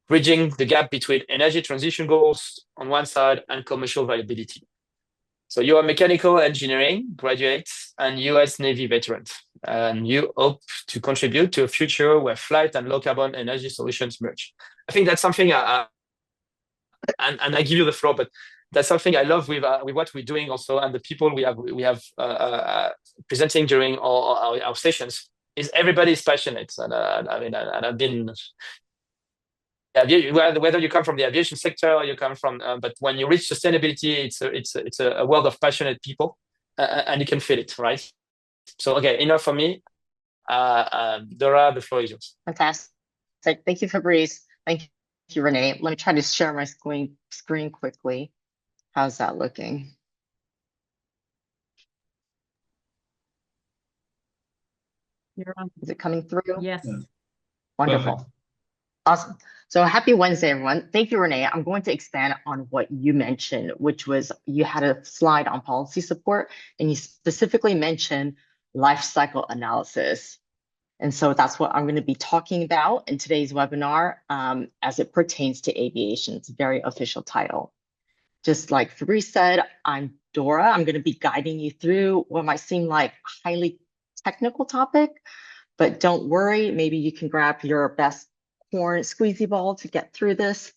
bridging the gap between energy transition goals on one side and commercial viability. So you are mechanical engineering graduate and US Navy veteran, and you hope to contribute to a future where flight and low carbon energy solutions merge. I think that's something and I give you the floor, but that's something I love with what we're doing also, and the people we have presenting during our sessions is everybody is passionate, and I mean, and I've been whether you come from the aviation sector or you come from, but when you reach sustainability, it's a world of passionate people, and you can feel it, right? So okay, enough for me. Dora, the floor is yours. Fantastic. Thank you, Fabrice. Thank you, Renee. Let me try to share my screen quickly. How's that looking? You're on. Is it coming through? Yes. Wonderful. Perfect. Awesome. So happy Wednesday, everyone. Thank you, Renee. I'm going to expand on what you mentioned, which was you had a slide on policy support, and you specifically mentioned life cycle analysis. And so that's what I'm going to be talking about in today's webinar as it pertains to aviation. It's a very official title. Just like Fabrice said, I'm Dora. I'm going to be guiding you through what might seem like a highly technical topic, but don't worry, maybe you can grab your best corn squeezy ball to get through this.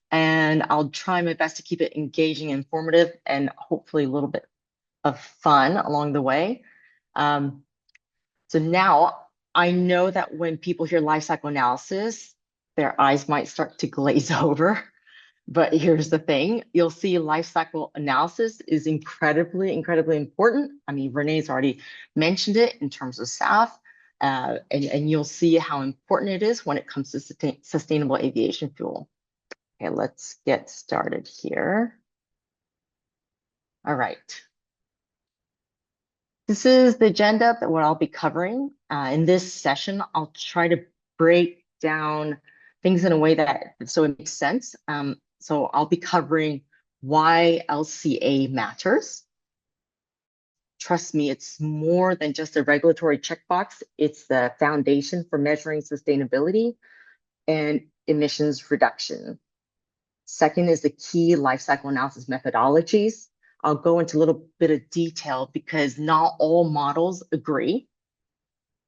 And I'll try my best to keep it engaging, informative, and hopefully a little bit of fun along the way. So now I know that when people hear life cycle analysis, their eyes might start to glaze over. But here's the thing, you'll see life cycle analysis is incredibly, incredibly important. I mean, Renee's already mentioned it in terms of SAF, and you'll see how important it is when it comes to sustainable aviation fuel. Okay, let's get started here. All right. This is the agenda that what I'll be covering. In this session, I'll try to break down things in a way that so it makes sense. So I'll be covering why LCA matters. Trust me, it's more than just a regulatory checkbox. It's the foundation for measuring sustainability and emissions reduction. Second is the key life cycle analysis methodologies. I'll go into a little bit of detail because not all models agree.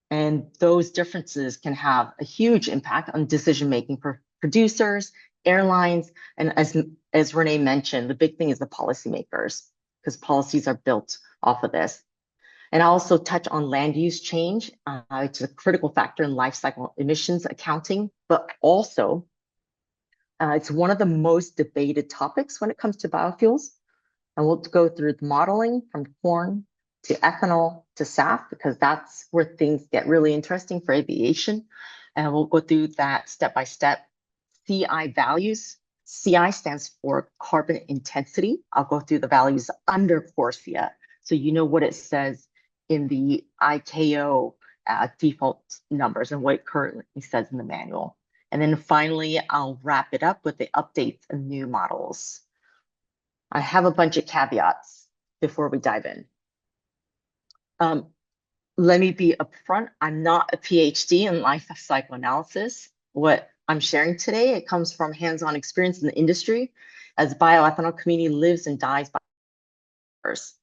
And those differences can have a huge impact on decision-making for producers, airlines, and as Renee mentioned, the big thing is the policymakers, because policies are built off of this. And I'll also touch on land use change. It's a critical factor in life cycle emissions accounting, but also it's one of the most debated topics when it comes to biofuels. And we'll go through the modeling from corn to ethanol to SAF, because that's where things get really interesting for aviation. And we'll go through that step by step. CI values. CI stands for carbon intensity. I'll go through the values under CORSIA, so you know what it says in the ICAO default numbers and what it currently says in the manual. And then finally, I'll wrap it up with the updates and new models. I have a bunch of caveats before we dive in. Let me be upfront. I'm not a PhD in life cycle analysis. What I'm sharing today, it comes from hands-on experience in the industry as bioethanol community lives and dies by first,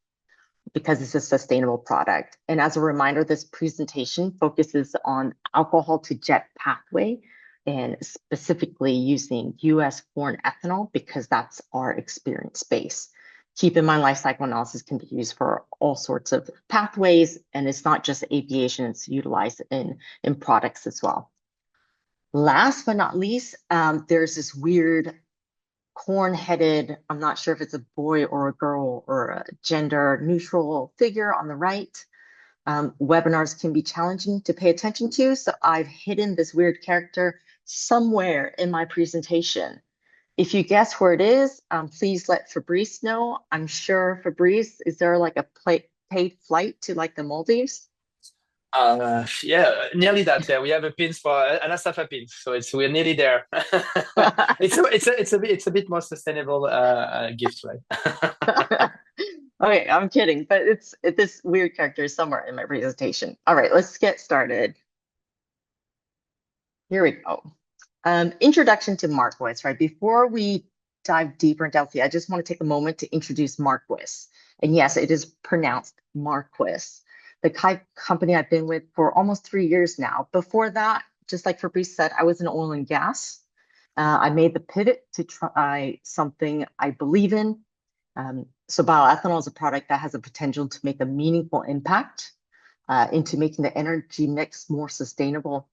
because it's a sustainable product. And as a reminder, this presentation focuses on alcohol to jet pathway and specifically using US corn ethanol because that's our experience base. Keep in mind, life cycle analysis can be used for all sorts of pathways, and it's not just aviation, it's utilized in products as well. Last but not least, there's this weird corn-headed, I'm not sure if it's a boy or a girl or a gender neutral figure on the right. Webinars can be challenging to pay attention to, so I've hidden this weird character somewhere in my presentation. If you guess where it is, please let Fabrice know. I'm sure, Fabrice, is there like a paid flight to like the Maldives? Yeah, nearly that. Yeah, we have a pins for an ASAFA pins, so we're nearly there. it's a bit more sustainable gift, right? Okay, I'm kidding, but this weird character is somewhere in my presentation. All right, let's get started. Here we go. Introduction to Marquis, right? Before we dive deeper into LCA, I just want to take a moment to introduce Marquis. And yes, it is pronounced Marquis. The company I've been with for almost 3 years now. Before that, just like Fabrice said, I was in oil and gas. I made the pivot to try something I believe in. So bioethanol is a product that has a potential to make a meaningful impact into making the energy mix more sustainable.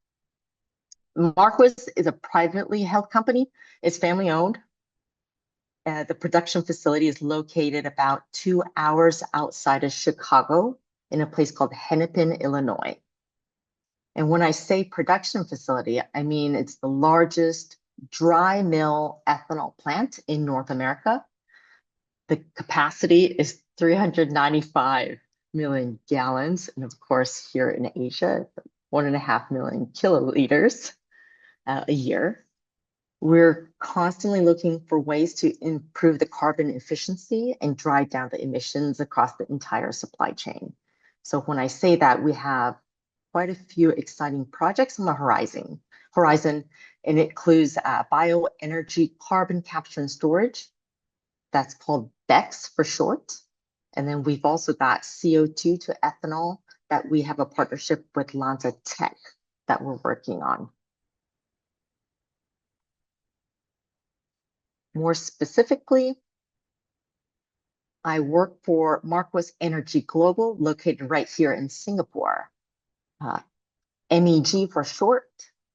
Marquis is a privately held company. It's family owned. The production facility is located about 2 hours outside of Chicago in a place called Hennepin, Illinois. And when I say production facility, I mean it's the largest dry mill ethanol plant in North America. The capacity is 395 million gallons. And of course, here in Asia, 1.5 million kiloliters a year. We're constantly looking for ways to improve the carbon efficiency and drive down the emissions across the entire supply chain. So when I say that, we have quite a few exciting projects on the horizon, and it includes bioenergy carbon capture and storage. That's called BECS for short. And then we've also got CO2 to ethanol that we have a partnership with LanzaJet that we're working on. More specifically, I work for Marquis Energy Global, located right here in Singapore. MEG for short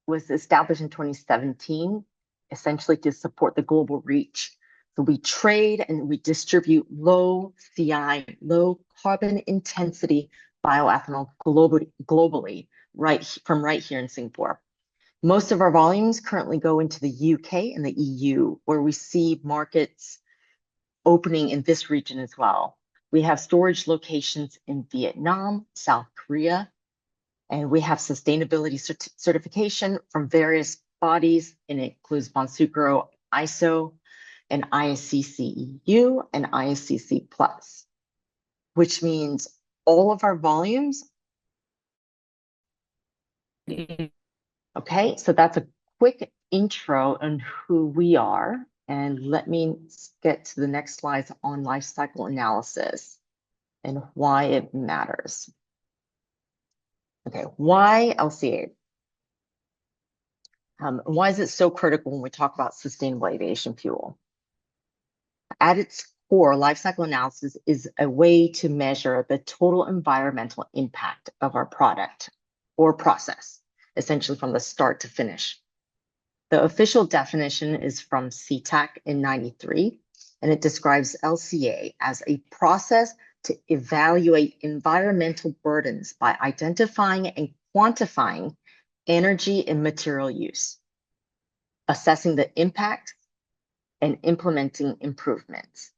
was established in 2017, essentially to support the global reach. So we trade and we distribute low CI, low carbon intensity bioethanol globally, right here in Singapore. Most of our volumes currently go into the UK and the EU, where we see markets opening in this region as well. We have storage locations in Vietnam, South Korea, and we have sustainability certification from various bodies, and it includes Bonsucro, ISO, and ISCC EU and ISCC Plus, which means all of our volumes. Okay, so that's a quick intro on who we are. And let me get to the next slides on life cycle analysis and why it matters. Okay, why LCA? Why is it so critical when we talk about sustainable aviation fuel? At its core, life cycle analysis is a way to measure the total environmental impact of our product or process, essentially from the start to finish. The official definition is from CTAC in '93, and it describes LCA as a process to evaluate environmental burdens by identifying and quantifying energy and material use, assessing the impact, and implementing improvements.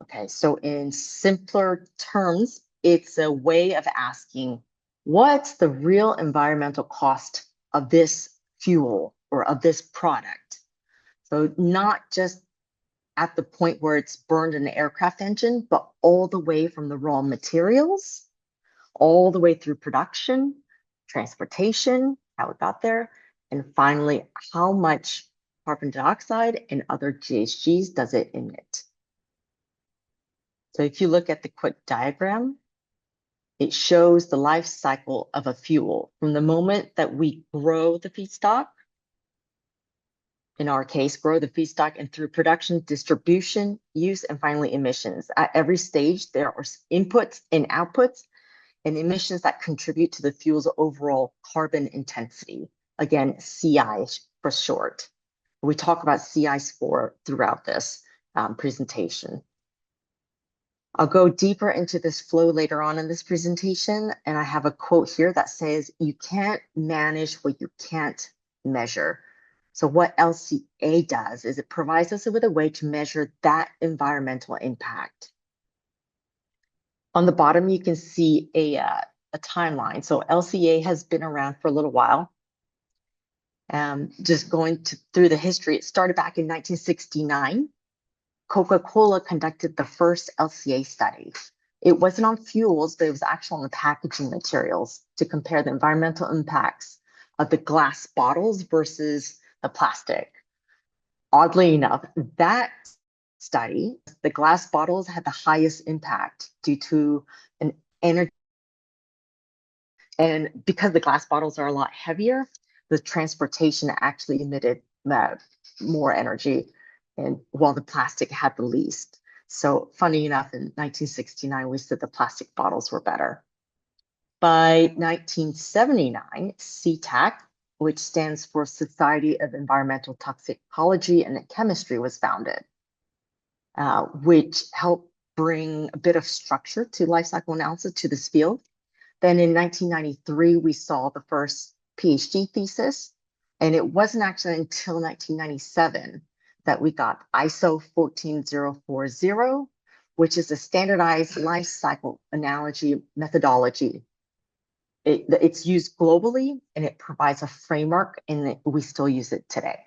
Okay, so in simpler terms, it's a way of asking, what's the real environmental cost of this fuel or of this product? So not just at the point where it's burned in an aircraft engine, but all the way from the raw materials, all the way through production, transportation, how it got there, and finally, how much carbon dioxide and other GHGs does it emit. So if you look at the quick diagram, it shows the life cycle of a fuel from the moment that we grow the feedstock, in our case, grow the feedstock, and through production, distribution, use, and finally emissions. At every stage, there are inputs and outputs and emissions that contribute to the fuel's overall carbon intensity. Again, CI for short. We talk about CI score throughout this presentation. I'll go deeper into this flow later on in this presentation, and I have a quote here that says, "You can't manage what you can't measure." So what LCA does is it provides us with a way to measure that environmental impact. On the bottom, you can see a timeline. So LCA has been around for a little while. Just going through the history, it started back in 1969. Coca-Cola conducted the first LCA study. It wasn't on fuels, but it was actually on the packaging materials to compare the environmental impacts of the glass bottles versus the plastic. Oddly enough, that study, the glass bottles had the highest impact due to an energy. And because the glass bottles are a lot heavier, the transportation actually emitted more energy, and while the plastic had the least. So funny enough, in 1969, we said the plastic bottles were better. By 1979, CTAC, which stands for Society of Environmental Toxicology and Chemistry, was founded, which helped bring a bit of structure to life cycle analysis to this field. Then in 1993, we saw the first PhD thesis, and it wasn't actually until 1997 that we got ISO 14040, which is a standardized life cycle analogy methodology. It's used globally, and it provides a framework, and we still use it today.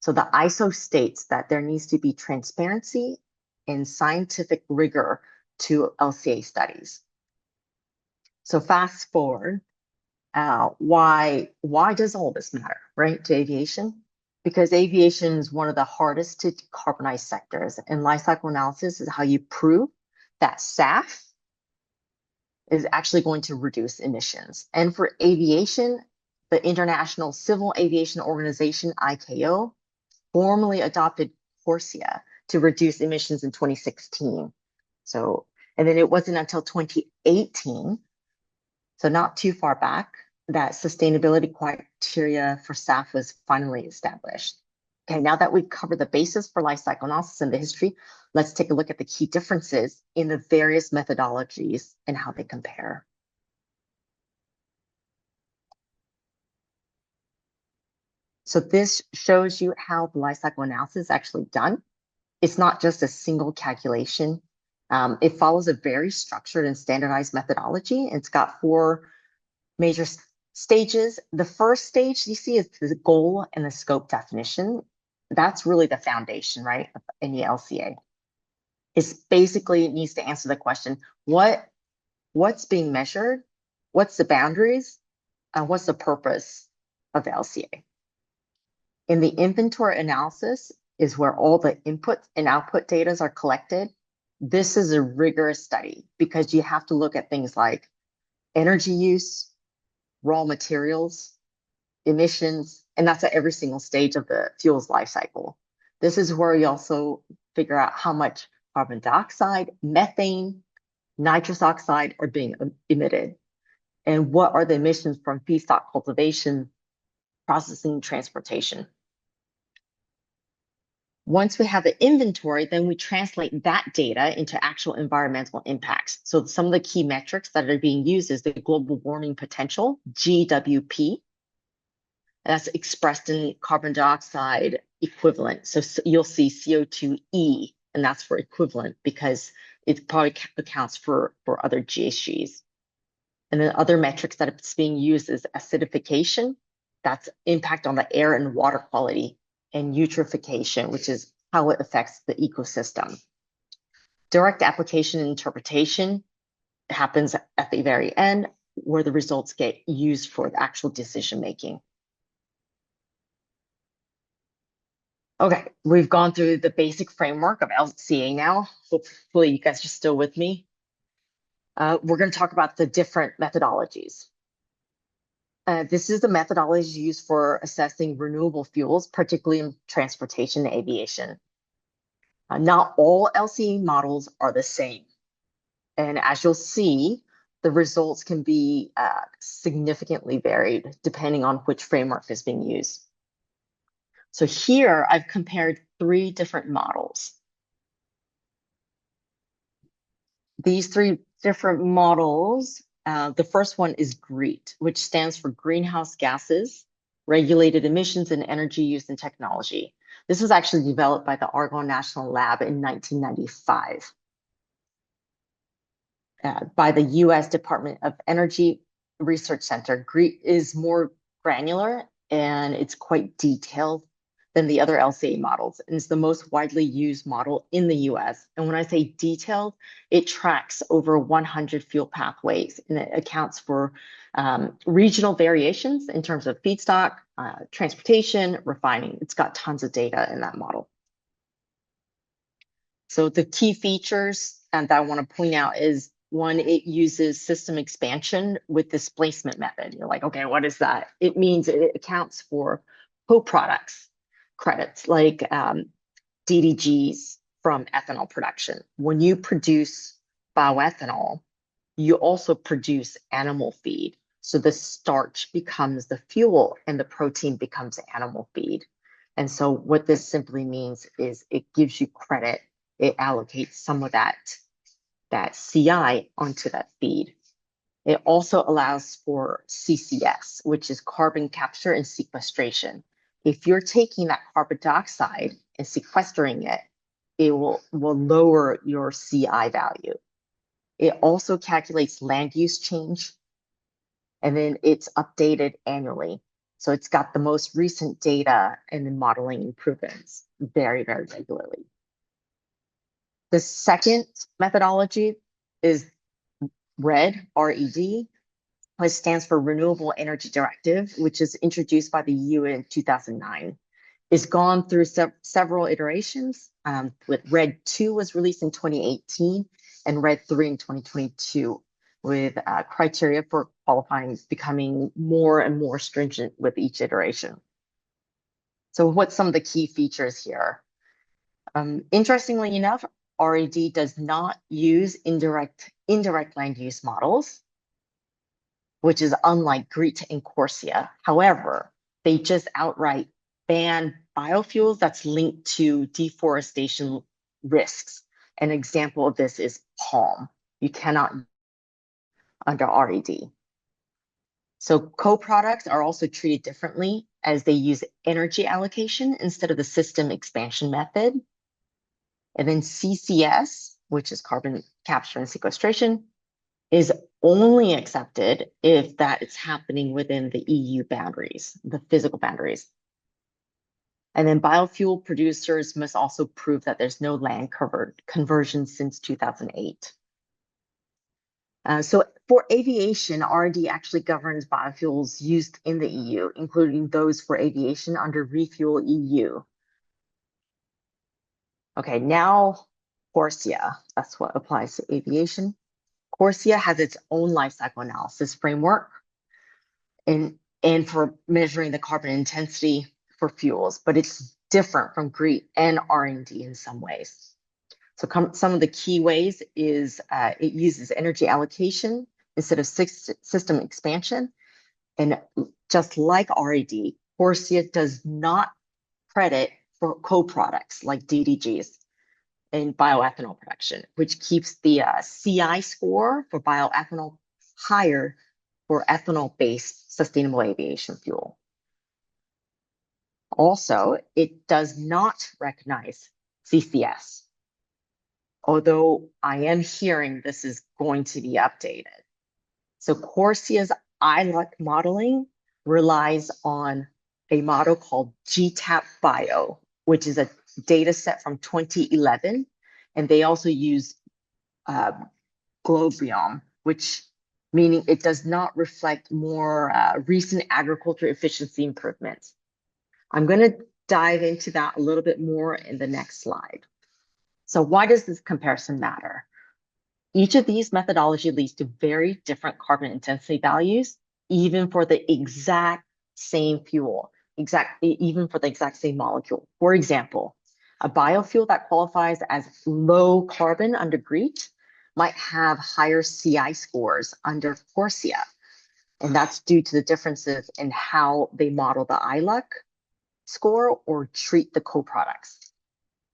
So the ISO states that there needs to be transparency and scientific rigor to LCA studies. So fast forward, why does all this matter, right, to aviation? Because aviation is one of the hardest to decarbonize sectors, and life cycle analysis is how you prove that SAF is actually going to reduce emissions. And for aviation, the International Civil Aviation Organization, ICAO, formally adopted CORSIA to reduce emissions in 2016. So, and then it wasn't until 2018, so not too far back, that sustainability criteria for SAF was finally established. Okay, now that we've covered the basis for life cycle analysis and the history, let's take a look at the key differences in the various methodologies and how they compare. So this shows you how the life cycle analysis is actually done. It's not just a single calculation. It follows a very structured and standardized methodology. It's got 4 major stages. The first stage you see is the goal and the scope definition. That's really the foundation, right, of any LCA. It's basically needs to answer the question, what's being measured, what's the boundaries, and what's the purpose of the LCA. In the inventory analysis is where all the input and output data are collected. This is a rigorous study because you have to look at things like energy use, raw materials, emissions, and that's at every single stage of the fuel's life cycle. This is where you also figure out how much carbon dioxide, methane, nitrous oxide are being emitted, and what are the emissions from feedstock cultivation, processing, transportation. Once we have the inventory, then we translate that data into actual environmental impacts. So some of the key metrics that are being used is the global warming potential, GWP. That's expressed in carbon dioxide equivalent. So you'll see CO2e, and that's for equivalent because it probably accounts for other GHGs. And then other metrics that it's being used is acidification. That's impact on the air and water quality, and eutrophication, which is how it affects the ecosystem. Direct application and interpretation happens at the very end, where the results get used for the actual decision making. Okay, we've gone through the basic framework of LCA now. Hopefully you guys are still with me. We're going to talk about the different methodologies. This is the methodology used for assessing renewable fuels, particularly in transportation and aviation. Not all LCA models are the same. And as you'll see, the results can be significantly varied depending on which framework is being used. So here I've compared 3 different models. These 3 different models, the first one is GREET, which stands for Greenhouse Gases, Regulated Emissions and Energy Use and Technology. This was actually developed by the Argonne National Lab in 1995 by the US Department of Energy Research Center. GREET is more granular and it's quite detailed than the other LCA models, and it's the most widely used model in the US. And when I say detailed, it tracks over 100 fuel pathways, and it accounts for regional variations in terms of feedstock, transportation, refining. It's got tons of data in that model. So the key features that I want to point out is, one, it uses system expansion with displacement method. You're like, okay, what is that? It means it accounts for co-products credits like DDGs from ethanol production. When you produce bioethanol, you also produce animal feed. So the starch becomes the fuel and the protein becomes animal feed. And so what this simply means is it gives you credit. It allocates some of that CI onto that feed. It also allows for CCS, which is carbon capture and sequestration. If you're taking that carbon dioxide and sequestering it, it will lower your CI value. It also calculates land use change, and then it's updated annually. So it's got the most recent data and the modeling improvements very, very regularly. The second methodology is RED, R-E-D, which stands for Renewable Energy Directive, which is introduced by the EU in 2009. It's gone through several iterations. With RED 2 was released in 2018 and RED 3 in 2022, with criteria for qualifying becoming more and more stringent with each iteration. So what's some of the key features here? Interestingly enough, RED does not use indirect land use models, which is unlike GREET and CORSIA. However, they just outright ban biofuels that's linked to deforestation risks. An example of this is palm. You cannot under RED. So co-products are also treated differently as they use energy allocation instead of the system expansion method. And then CCS, which is carbon capture and sequestration, is only accepted if that is happening within the EU boundaries, the physical boundaries. And then biofuel producers must also prove that there's no land conversion since 2008. So for aviation, RD actually governs biofuels used in the EU, including those for aviation under Refuel EU. Okay, now CORSIA, that's what applies to aviation. CORSIA has its own life cycle analysis framework and for measuring the carbon intensity for fuels, but it's different from GREET and R&D in some ways. So some of the key ways is it uses energy allocation instead of system expansion. And just like RED, CORSIA does not credit for co-products like DDGs in bioethanol production, which keeps the CI score for bioethanol higher for ethanol-based sustainable aviation fuel. Also, it does not recognize CCS, although I am hearing this is going to be updated. So CORSIA's ILUC modeling relies on a model called GTAP Bio, which is a data set from 2011. And they also use Globiome, which meaning it does not reflect more recent agriculture efficiency improvements. I'm going to dive into that a little bit more in the next slide. So why does this comparison matter? Each of these methodology leads to very different carbon intensity values, even for the exact same fuel, even for the exact same molecule. For example, a biofuel that qualifies as low carbon under GREET might have higher CI scores under CORSIA. And that's due to the differences in how they model the ILUC score or treat the co-products.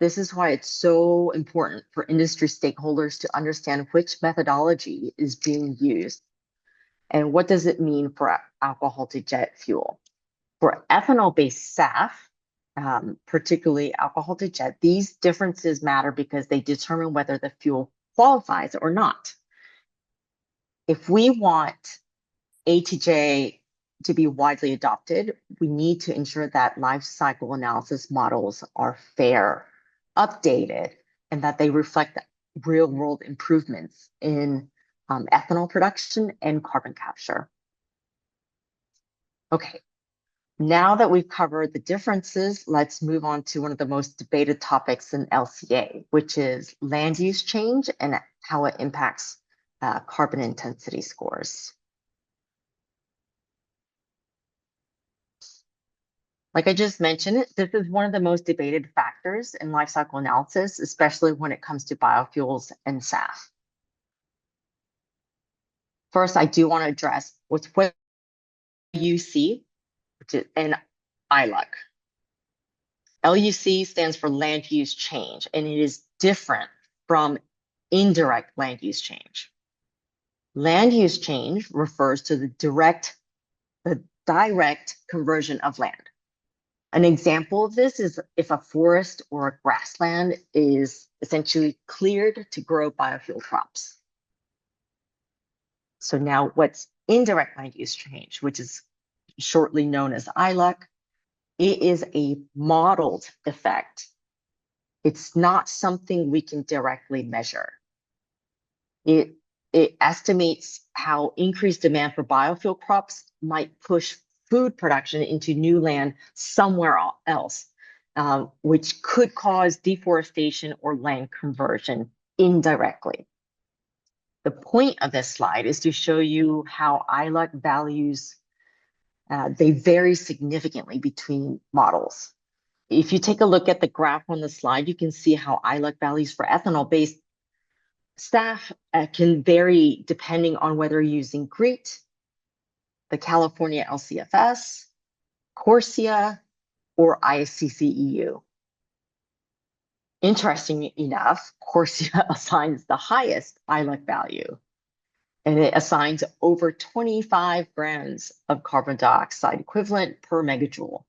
This is why it's so important for industry stakeholders to understand which methodology is being used and what does it mean for alcohol-to-jet fuel. For ethanol-based SAF, particularly alcohol-to-jet, these differences matter because they determine whether the fuel qualifies or not. If we want ATJ to be widely adopted, we need to ensure that life cycle analysis models are fair, updated, and that they reflect real world improvements in ethanol production and carbon capture. Okay, now that we've covered the differences, let's move on to one of the most debated topics in LCA, which is land use change and how it impacts carbon intensity scores. Like I just mentioned, this is one of the most debated factors in life cycle analysis, especially when it comes to biofuels and SAF. First, I do want to address what's what LUC, which is an ILUC. LUC stands for land use change, and it is different from indirect land use change. Land use change refers to the direct conversion of land. An example of this is if a forest or a grassland is essentially cleared to grow biofuel crops. So now what's indirect land use change, which is shortly known as ILUC, it is a modeled effect. It's not something we can directly measure. It estimates how increased demand for biofuel crops might push food production into new land somewhere else, which could cause deforestation or land conversion indirectly. The point of this slide is to show you how ILUC values, they vary significantly between models. if you take a look at the graph on the slide, you can see how ILUC values for ethanol-based SAF can vary depending on whether you're using GREET, the California LCFS, CORSIA, or ISCC-EU. Interesting enough, CORSIA assigns the highest ILUC value, and it assigns over 25 grams of carbon dioxide equivalent per megajoule.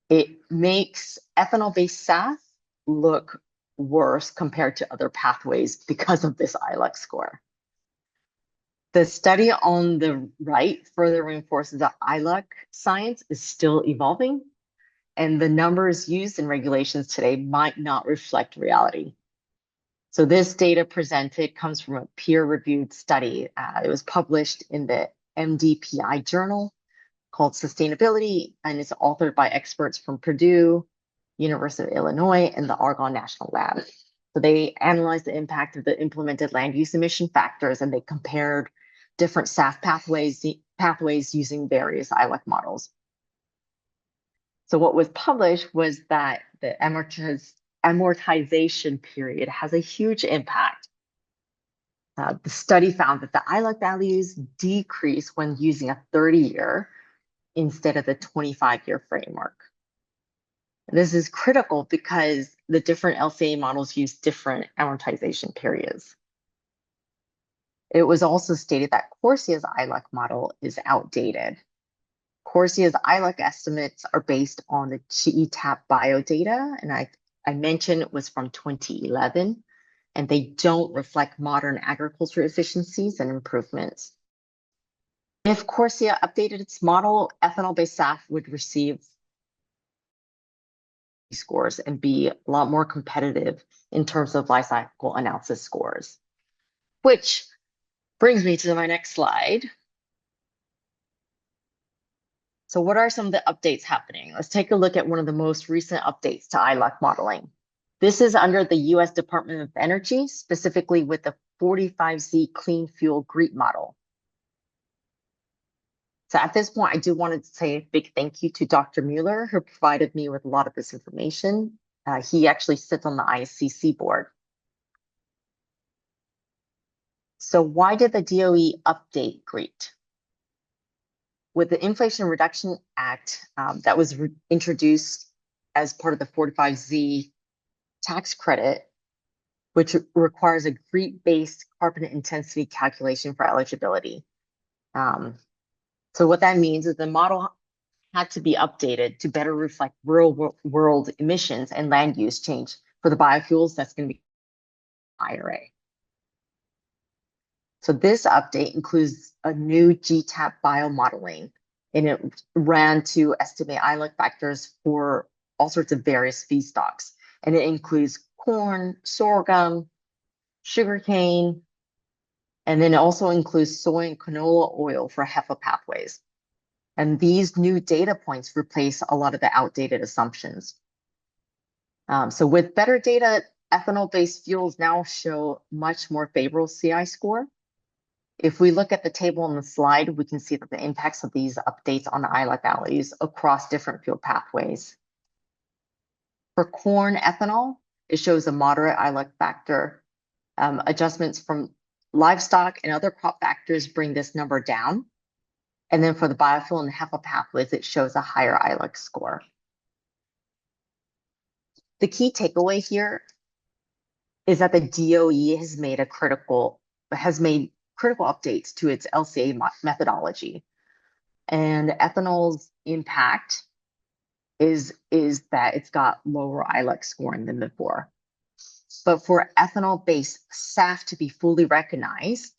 It makes ethanol-based SAF look worse compared to other pathways because of this ILUC score. The study on the right further reinforces that ILUC science is still evolving, and the numbers used in regulations today might not reflect reality. So this data presented comes from a peer-reviewed study. It was published in the MDPI journal called Sustainability, and it's authored by experts from Purdue, University of Illinois, and the Argonne National Lab. So they analyzed the impact of the implemented land use emission factors, and they compared different SAF pathways using various ILUC models. So what was published was that the amortization period has a huge impact. The study found that the ILUC values decrease when using a 30-year instead of the 25-year framework. This is critical because the different LCA models use different amortization periods. It was also stated that CORSIA's ILUC model is outdated. CORSIA's ILUC estimates are based on the GTAP bio data, and I mentioned it was from 2011, and they don't reflect modern agriculture efficiencies and improvements. If CORSIA updated its model, ethanol-based SAF would receive scores and be a lot more competitive in terms of life cycle analysis scores. Which brings me to my next slide. So what are some of the updates happening? Let's take a look at one of the most recent updates to ILUC modeling. This is under the US Department of Energy, specifically with the 45Z Clean Fuel GREET model. So at this point, I do want to say a big thank you to Dr. Mueller, who provided me with a lot of this information. He actually sits on the ISCC board. So why did the DOE update GREET? With the Inflation Reduction Act that was introduced as part of the 45Z tax credit, which requires a GREET-based carbon intensity calculation for eligibility. So what that means is the model had to be updated to better reflect real world emissions and land use change for the biofuels that's going to be IRA. So this update includes a new GTAP biomodeling, and it ran to estimate ILUC factors for all sorts of various feedstocks. And it includes corn, sorghum, sugarcane, and then it also includes soy and canola oil for HEFA pathways. And these new data points replace a lot of the outdated assumptions. So with better data, ethanol-based fuels now show much more favorable CI score. If we look at the table on the slide, we can see that the impacts of these updates on the ILUC values across different fuel pathways. For corn ethanol, it shows a moderate ILUC factor. Adjustments from livestock and other crop factors bring this number down. And then for the biofuel and HEFA pathways, it shows a higher ILUC score. The key takeaway here is that the DOE has made critical updates to its LCA methodology. And ethanol's impact is that it's got lower ILUC scoring than before. But for ethanol-based SAF to be fully recognized,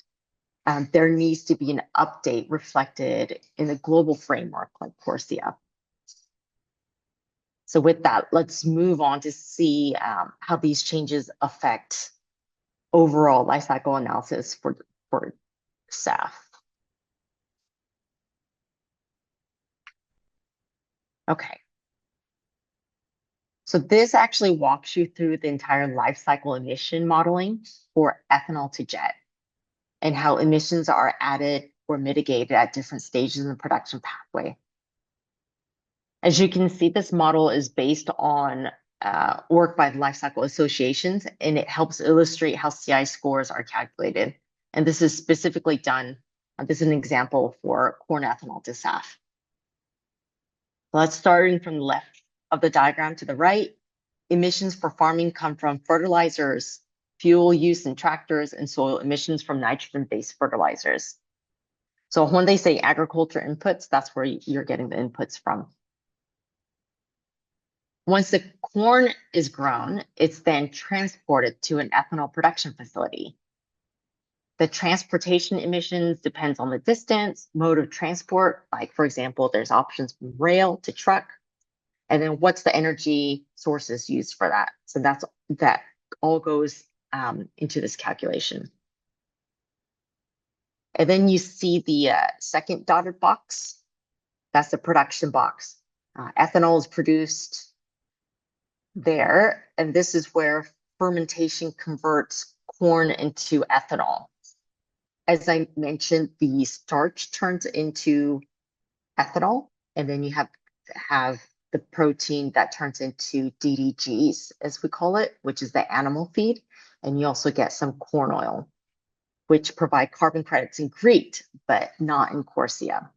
there needs to be an update reflected in a global framework like CORSIA. So with that, let's move on to see how these changes affect overall life cycle analysis for SAF. Okay. So this actually walks you through the entire life cycle emission modeling for ethanol to jet and how emissions are added or mitigated at different stages in the production pathway. As you can see, this model is based on work by the life cycle associations, and it helps illustrate how CI scores are calculated. And this is specifically done, this is an example for corn ethanol to SAF. Let's starting from the left of the diagram to the right. Emissions for farming come from fertilizers, fuel use in tractors, and soil emissions from nitrogen-based fertilizers. So when they say agriculture inputs, that's where you're getting the inputs from. Once the corn is grown, it's then transported to an ethanol production facility. The transportation emissions depends on the distance, mode of transport. Like, for example, there's options from rail to truck. And then what's the energy sources used for that? So that all goes into this calculation. And then you see the second dotted box. That's the production box. Ethanol is produced there, and this is where fermentation converts corn into ethanol. As I mentioned, the starch turns into ethanol, and then you have the protein that turns into DDGs, as we call it, which is the animal feed. And you also get some corn oil, which provide carbon credits in Crete, but not in Corsia.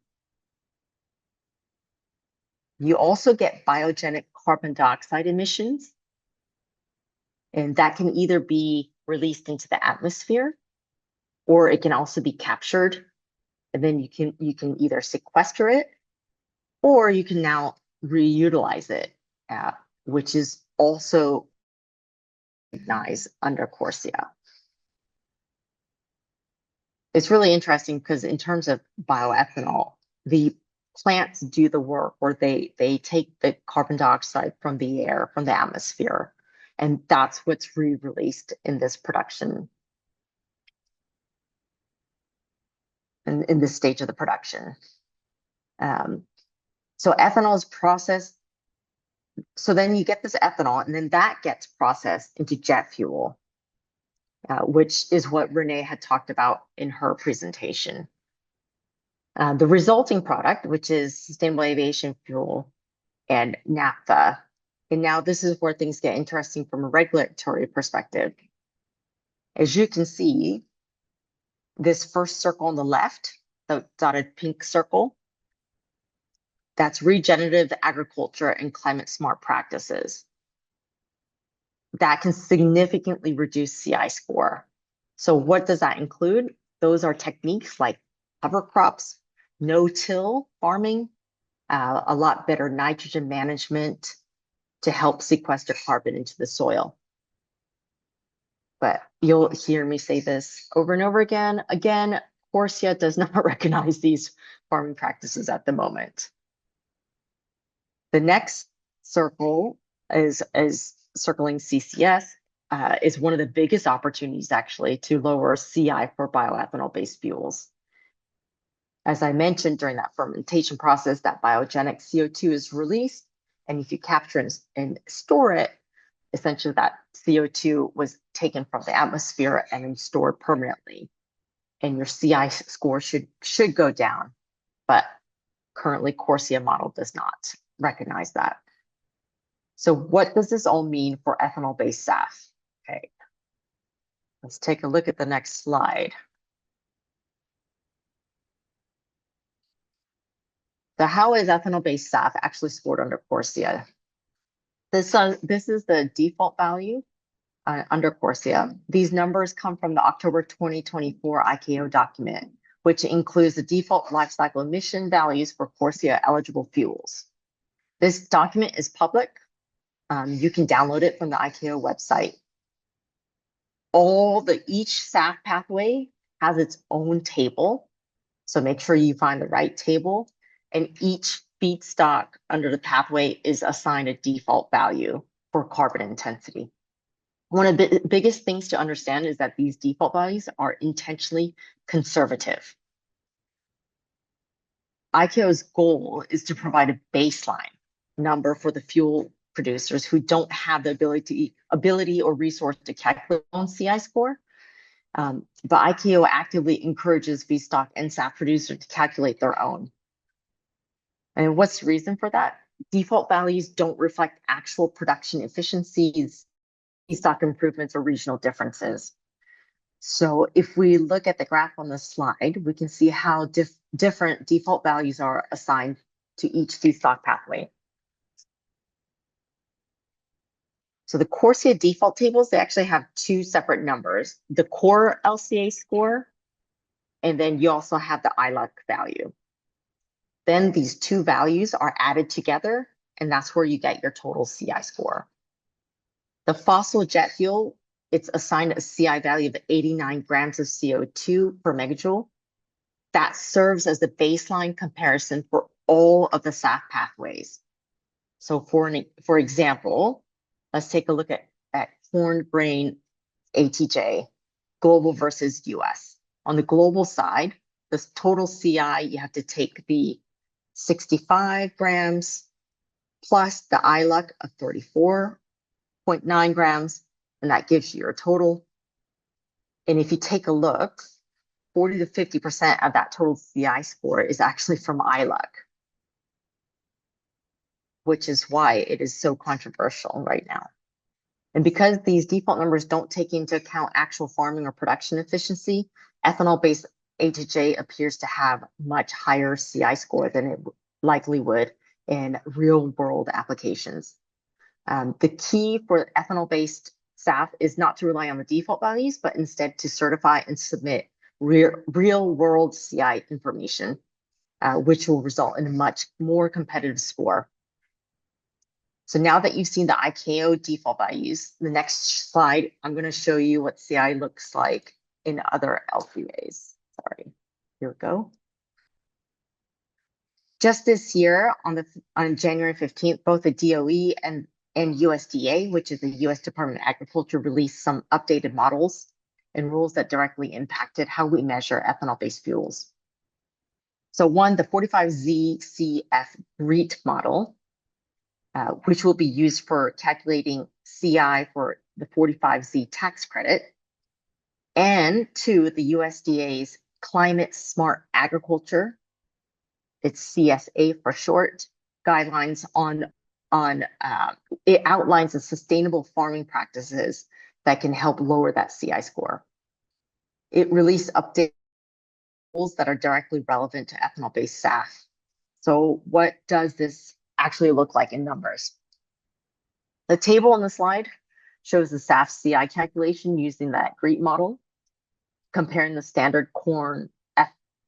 You also get biogenic carbon dioxide emissions, and that can either be released into the atmosphere, or it can also be captured, and then you can either sequester it, or you can now reutilize it, which is also recognized under Corsia. It's really interesting because in terms of bioethanol, the plants do the work where they take the carbon dioxide from the air, from the atmosphere, and that's what's re-released in this production, in this stage of the production. So ethanol is processed. So then you get this ethanol, and then that gets processed into jet fuel, which is what Renee had talked about in her presentation. The resulting product, which is sustainable aviation fuel and naphtha. And now this is where things get interesting from a regulatory perspective. As you can see, this first circle on the left, the dotted pink circle, that's regenerative agriculture and climate smart practices. That can significantly reduce CI score. So what does that include? Those are techniques like cover crops, no-till farming, a lot better nitrogen management to help sequester carbon into the soil. But you'll hear me say this over and over again. Again, Corsia does not recognize these farming practices at the moment. The next circle is circling CCS, is one of the biggest opportunities actually to lower CI for bioethanol-based fuels. As I mentioned, during that fermentation process, that biogenic CO2 is released, and if you capture and store it, essentially that CO2 was taken from the atmosphere and then stored permanently, and your CI score should go down, but currently Corsia model does not recognize that. So what does this all mean for ethanol-based SAF? Okay, let's take a look at the next slide. So how is ethanol-based SAF actually scored under Corsia? This is the default value under Corsia. These numbers come from the October 2024 ICAO document, which includes the default life cycle emission values for Corsia eligible fuels. This document is public. You can download it from the ICAO website. Each SAF pathway has its own table, so make sure you find the right table, and each feedstock under the pathway is assigned a default value for carbon intensity. One of the biggest things to understand is that these default values are intentionally conservative. ICAO's goal is to provide a baseline number for the fuel producers who don't have the ability or resource to calculate their own CI score. But ICAO actively encourages feedstock and SAF producers to calculate their own. And what's the reason for that? default values don't reflect actual production efficiencies, feedstock improvements, or regional differences. So if we look at the graph on the slide, we can see how different default values are assigned to each feedstock pathway. So the CORSIA default tables, they actually have two separate numbers, the core LCA score, and then you also have the ILUC value. Then these two values are added together, and that's where you get your total CI score. The fossil jet fuel, it's assigned a CI value of 89 grams of CO2 per megajoule. That serves as the baseline comparison for all of the SAF pathways. So for example, let's take a look at corn grain ATJ, global versus US. On the global side, this total CI, you have to take the 65 grams plus the ILUC of 34.9 grams, and that gives you your total. And if you take a look, 40 to 50% of that total CI score is actually from ILUC, which is why it is so controversial right now. And because these default numbers don't take into account actual farming or production efficiency, ethanol-based ATJ appears to have much higher CI score than it likely would in real-world applications. The key for ethanol-based SAF is not to rely on the default values, but instead to certify and submit real-world CI information, which will result in a much more competitive score. So now that you've seen the ICAO default values, the next slide, I'm going to show you what CI looks like in other LCAs. Sorry, here we go. Just this year, on January 15th, both the DOE and USDA, which is the US Department of Agriculture, released some updated models and rules that directly impacted how we measure ethanol-based fuels. So one, the 45ZCF GREET model, which will be used for calculating CI for the 45Z tax credit. And two, the USDA's Climate Smart Agriculture, it's CSA for short, guidelines it outlines the sustainable farming practices that can help lower that CI score. It released updated rules that are directly relevant to ethanol-based SAF. So what does this actually look like in numbers? The table on the slide shows the SAF CI calculation using that GREET model, comparing the standard corn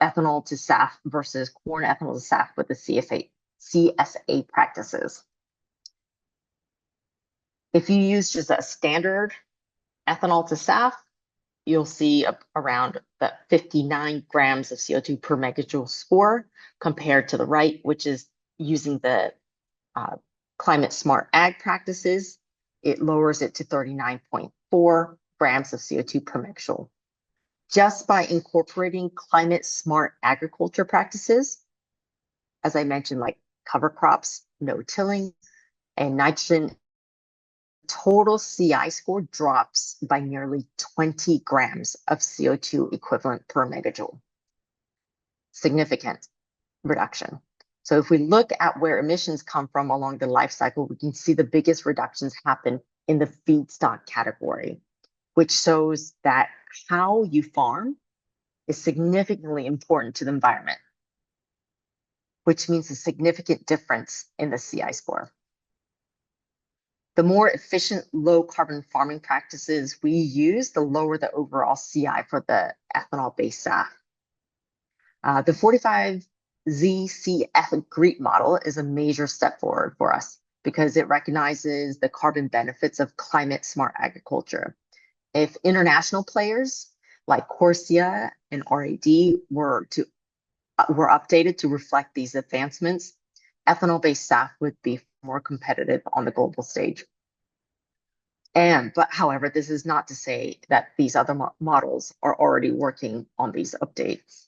ethanol to SAF versus corn ethanol to SAF with the CSA practices. If you use just a standard ethanol to SAF, you'll see around the 59 grams of CO2 per megajoule score compared to the right, which is using the climate smart ag practices. It lowers it to 39.4 grams of CO2 per megajoule. Just by incorporating climate smart agriculture practices, as I mentioned, like cover crops, no tilling, and nitrogen, total CI score drops by nearly 20 grams of CO2 equivalent per megajoule. Significant reduction. So if we look at where emissions come from along the life cycle, we can see the biggest reductions happen in the feedstock category, which shows that how you farm is significantly important to the environment, which means a significant difference in the CI score. The more efficient low carbon farming practices we use, the lower the overall CI for the ethanol-based SAF. The 45ZCF GREET model is a major step forward for us because it recognizes the carbon benefits of climate smart agriculture. If international players like CORSIA and RAD were updated to reflect these advancements, ethanol-based SAF would be more competitive on the global stage. But however, this is not to say that these other models are already working on these updates.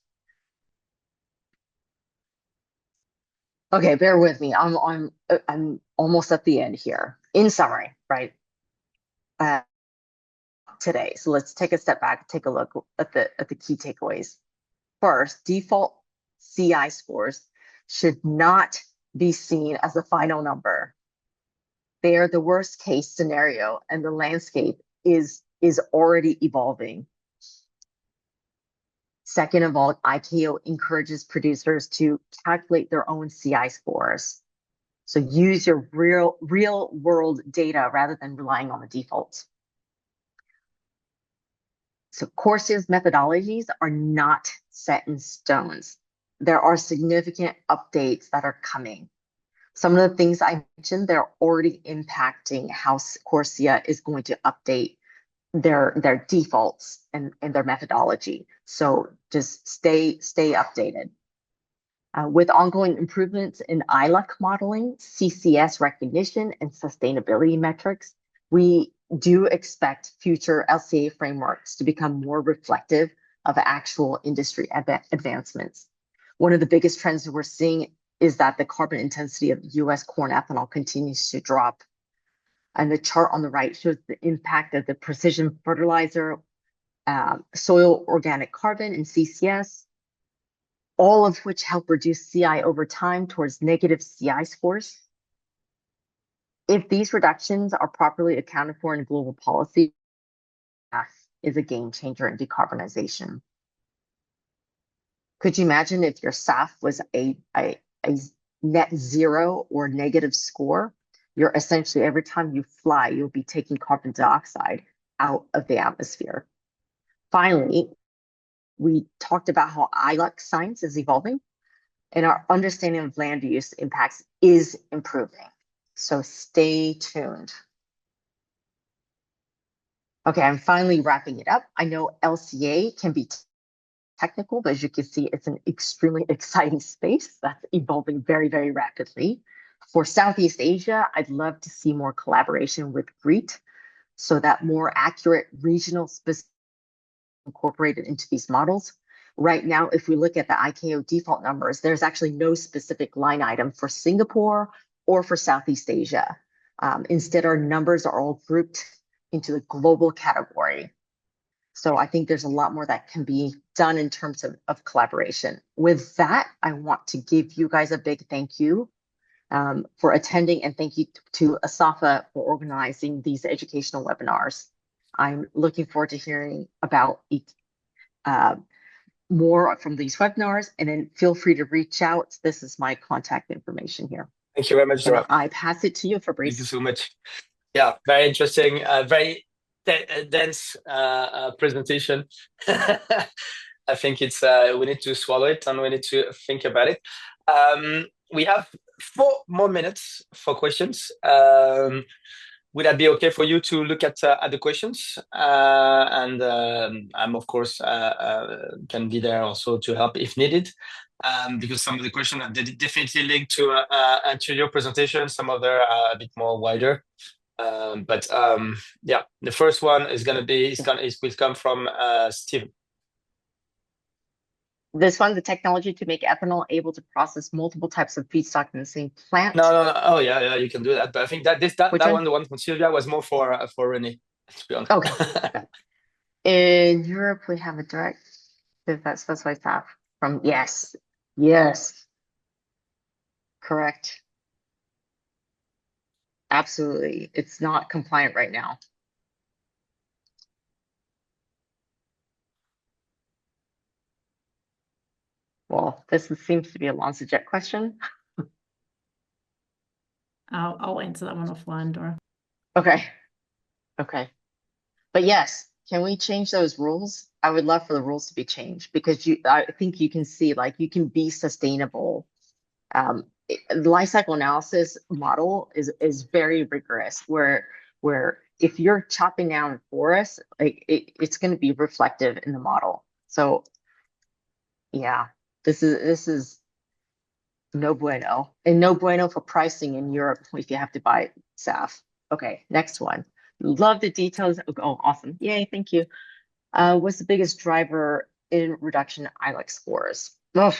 Okay, bear with me. I'm almost at the end here. In summary, right? Today, so let's take a step back, take a look at the key takeaways. First, default CI scores should not be seen as the final number. They are the worst case scenario, and the landscape is already evolving. Second of all, ICAO encourages producers to calculate their own CI scores. So use your real world data rather than relying on the default. So CORSIA's methodologies are not set in stones. There are significant updates that are coming. Some of the things I mentioned, they're already impacting how CORSIA is going to update their defaults and their methodology. So just stay updated. With ongoing improvements in ILUC modeling, CCS recognition, and sustainability metrics, we do expect future LCA frameworks to become more reflective of actual industry advancements. One of the biggest trends that we're seeing is that the carbon intensity of US corn ethanol continues to drop. And the chart on the right shows the impact of the precision fertilizer, soil organic carbon, and CCS, all of which help reduce CI over time towards negative CI scores. If these reductions are properly accounted for in global policy, SAF is a game changer in decarbonization. Could you imagine if your SAF was a net zero or negative score? You're essentially, every time you fly, you'll be taking carbon dioxide out of the atmosphere. Finally, we talked about how ILUC science is evolving, and our understanding of land use impacts is improving. So stay tuned. Okay, I'm finally wrapping it up. I know LCA can be technical, but as you can see, it's an extremely exciting space that's evolving very, very rapidly. For Southeast Asia, I'd love to see more collaboration with GREET so that more accurate regional specific incorporated into these models. Right now, if we look at the ICAO default numbers, there's actually no specific line item for Singapore or for Southeast Asia. Instead, our numbers are all grouped into the global category. So I think there's a lot more that can be done in terms of collaboration. With that, I want to give you guys a big thank you for attending, and thank you to ASAFA for organizing these educational webinars. I'm looking forward to hearing about more from these webinars, and then feel free to reach out. This is my contact information here. Thank you very much, Dora. I pass it to you, Fabrice. Thank you so much. Yeah, very interesting, very dense presentation. I think it's we need to swallow it and we need to think about it. We have 4 more minutes for questions. Would that be okay for you to look at the questions? And I'm of course can be there also to help if needed. Because some of the questions are definitely linked to your presentation. Some of them are a bit more wider. But yeah, the first one is going to be will come from Steve. This one, the technology to make ethanol able to process multiple types of feedstock in the same plant. No. Oh yeah, you can do that. But I think that the one from Sylvia was more for Renee, to be honest. Okay. In Europe, we have a direct that specifies SAF from yes, correct. Absolutely, it's not compliant right now. Well, this seems to be a LanzaJet question. I'll answer that one offline, Dora. Okay. But yes, can we change those rules? I would love for the rules to be changed, because I think you can see, like, you can be sustainable. The life cycle analysis model is very rigorous, where if you're chopping down forests, like it's going to be reflective in the model. So yeah, this is no bueno, and no bueno for pricing in Europe if you have to buy SAF. Okay, next one. Love the details. Oh, awesome. Yay, thank you. What's the biggest driver in reduction ILUC scores? Oh,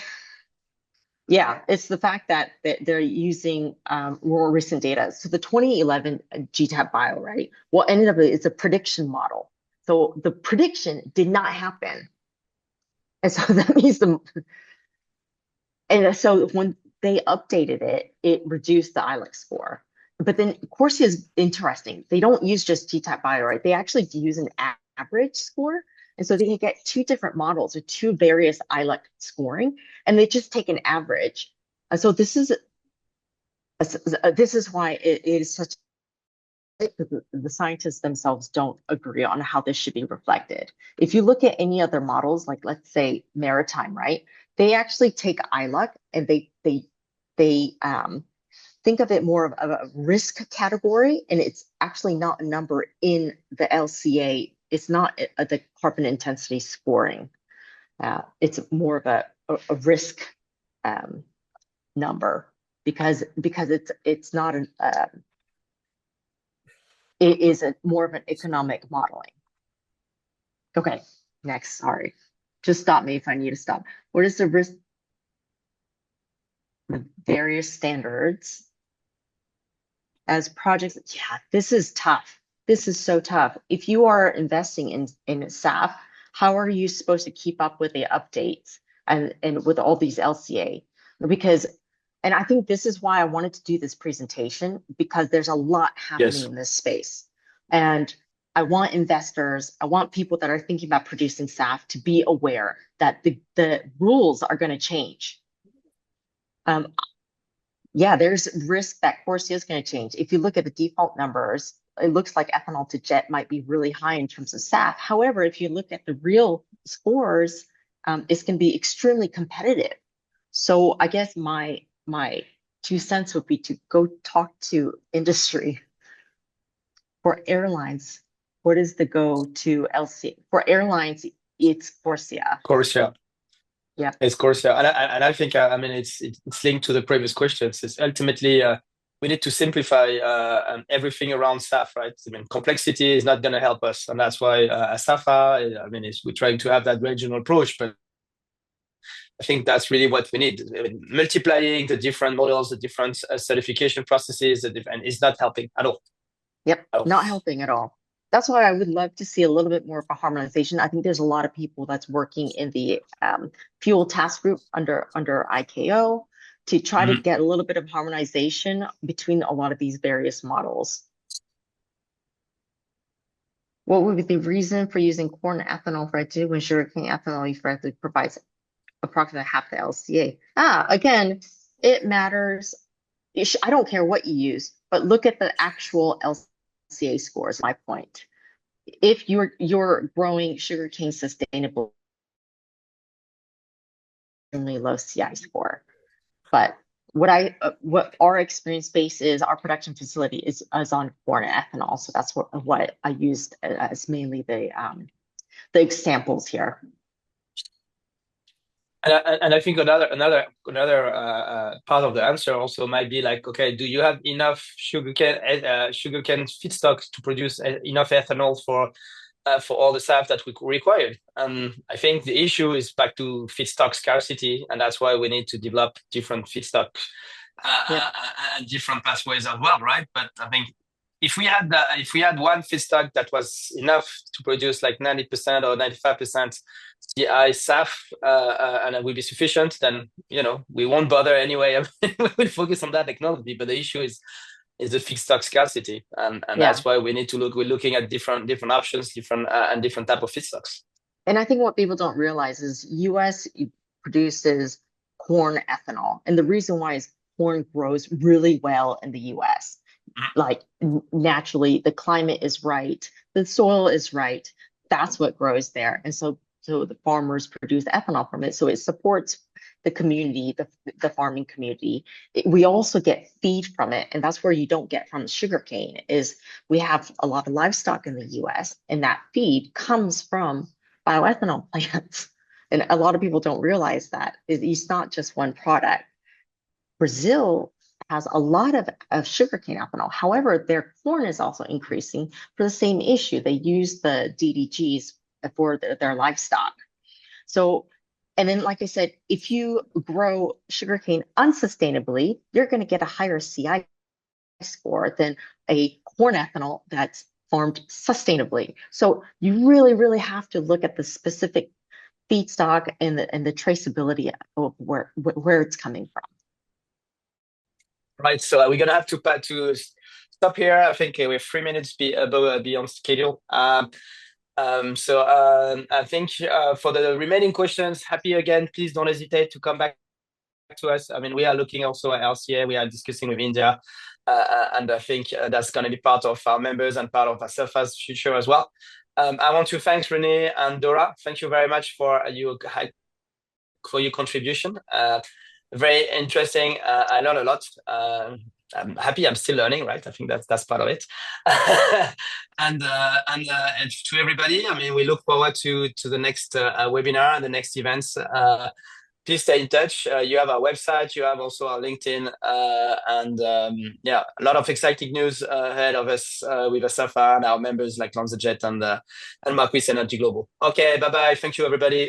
yeah, it's the fact that they're using more recent data. So the 2011 GTAP bio, right? Well, ended up, it's a prediction model. So the prediction did not happen. And so that means and so when they updated it, it reduced the ILEC score. But then Corsia is interesting. They don't use just T-type bio, right? They actually use an average score. And so they can get two different models or two various ILEC scoring, and they just take an average. So this is why it is such. The scientists themselves don't agree on how this should be reflected. If you look at any other models, like let's say maritime, right? They actually take ILEC and they think of it more of a risk category, and it's actually not a number in the LCA. It's not the carbon intensity scoring. It's more of a risk number because it's not an it is more of an economic modeling. Okay, next. Sorry, just stop me if I need to stop. What is the risk? The various standards as projects. Yeah, this is tough. This is so tough. If you are investing in SAF, how are you supposed to keep up with the updates and with all these LCA? Because, and I think this is why I wanted to do this presentation, because there's a lot happening in this space. And I want investors, I want people that are thinking about producing SAF to be aware that the rules are going to change. Yeah, there's risk that Corsia is going to change. If you look at the default numbers, it looks like ethanol to jet might be really high in terms of SAF. However, if you look at the real scores, it's going to be extremely competitive. So I guess my 2 cents would be to go talk to industry. For airlines, what is the go to LC? For airlines, it's Corsia. Corsia. Yeah, it's Corsia, and I think I mean it's linked to the previous questions. It's ultimately we need to simplify everything around SAF, right? I mean, complexity is not going to help us, and that's why SAFA, I mean, we're trying to have that regional approach, but I think that's really what we need. I mean, multiplying the different models, the different certification processes, and it's not helping at all. Yep, not helping at all. That's why I would love to see a little bit more of a harmonization. I think there's a lot of people that's working in the fuel task group under ICAO to try to get a little bit of harmonization between a lot of these various models. What would be the reason for using corn ethanol for it when sugarcane ethanol effectively provides approximately half the LCA? Again, it matters. I don't care what you use, but look at the actual LCA scores. My point. If you're growing sugarcane sustainable, extremely low CI score. But what our experience base is, our production facility is on corn ethanol. So that's what I used as mainly the examples here. And I think another part of the answer also might be like, okay, do you have enough sugarcane feedstock to produce enough ethanol for all the SAF that we require? And I think the issue is back to feedstock scarcity, and that's why we need to develop different feedstock and different pathways as well, right? But I think if we had one feedstock that was enough to produce like 90% or 95% CI SAF, and it will be sufficient, then we won't bother anyway. We will focus on that technology. But the issue is the feedstock scarcity, and that's why we need to look. We're looking at different options, different type of feedstocks. And I think what people don't realize is U.S. produces corn ethanol, and the reason why is corn grows really well in the U.S. Like naturally, the climate is right, the soil is right. That's what grows there, and so the farmers produce ethanol from it. So it supports the community, the farming community. We also get feed from it, and that's where you don't get from sugarcane. Is we have a lot of livestock in the U.S., and that feed comes from bioethanol plants. And a lot of people don't realize that it's not just one product. Brazil has a lot of sugarcane ethanol. However, their corn is also increasing for the same issue. They use the DDGs for their livestock. So, and then, like I said, if you grow sugarcane unsustainably, you're going to get a higher CI score than a corn ethanol that's farmed sustainably. So you really, really have to look at the specific feedstock and the traceability of where it's coming from. Right, so we're gonna have to stop here. I think we're 3 minutes beyond schedule. So I think for the remaining questions, happy again. Please don't hesitate to come back to us. I mean, we are looking also at LCA. We are discussing with India, and I think that's going to be part of our members and part of ASAFA's future as well. I want to thank Renee and Dora. Thank you very much for your contribution. Very interesting. I learned a lot. I'm happy I'm still learning, right? I think that's part of it. And to everybody, I mean, we look forward to the next webinar and the next events. Please stay in touch. You have our website, you have also our LinkedIn, and yeah, a lot of exciting news ahead of us with ASAFA and our members like LanzaJet and Marquis Energy Global. Okay, bye-bye. Thank you, everybody.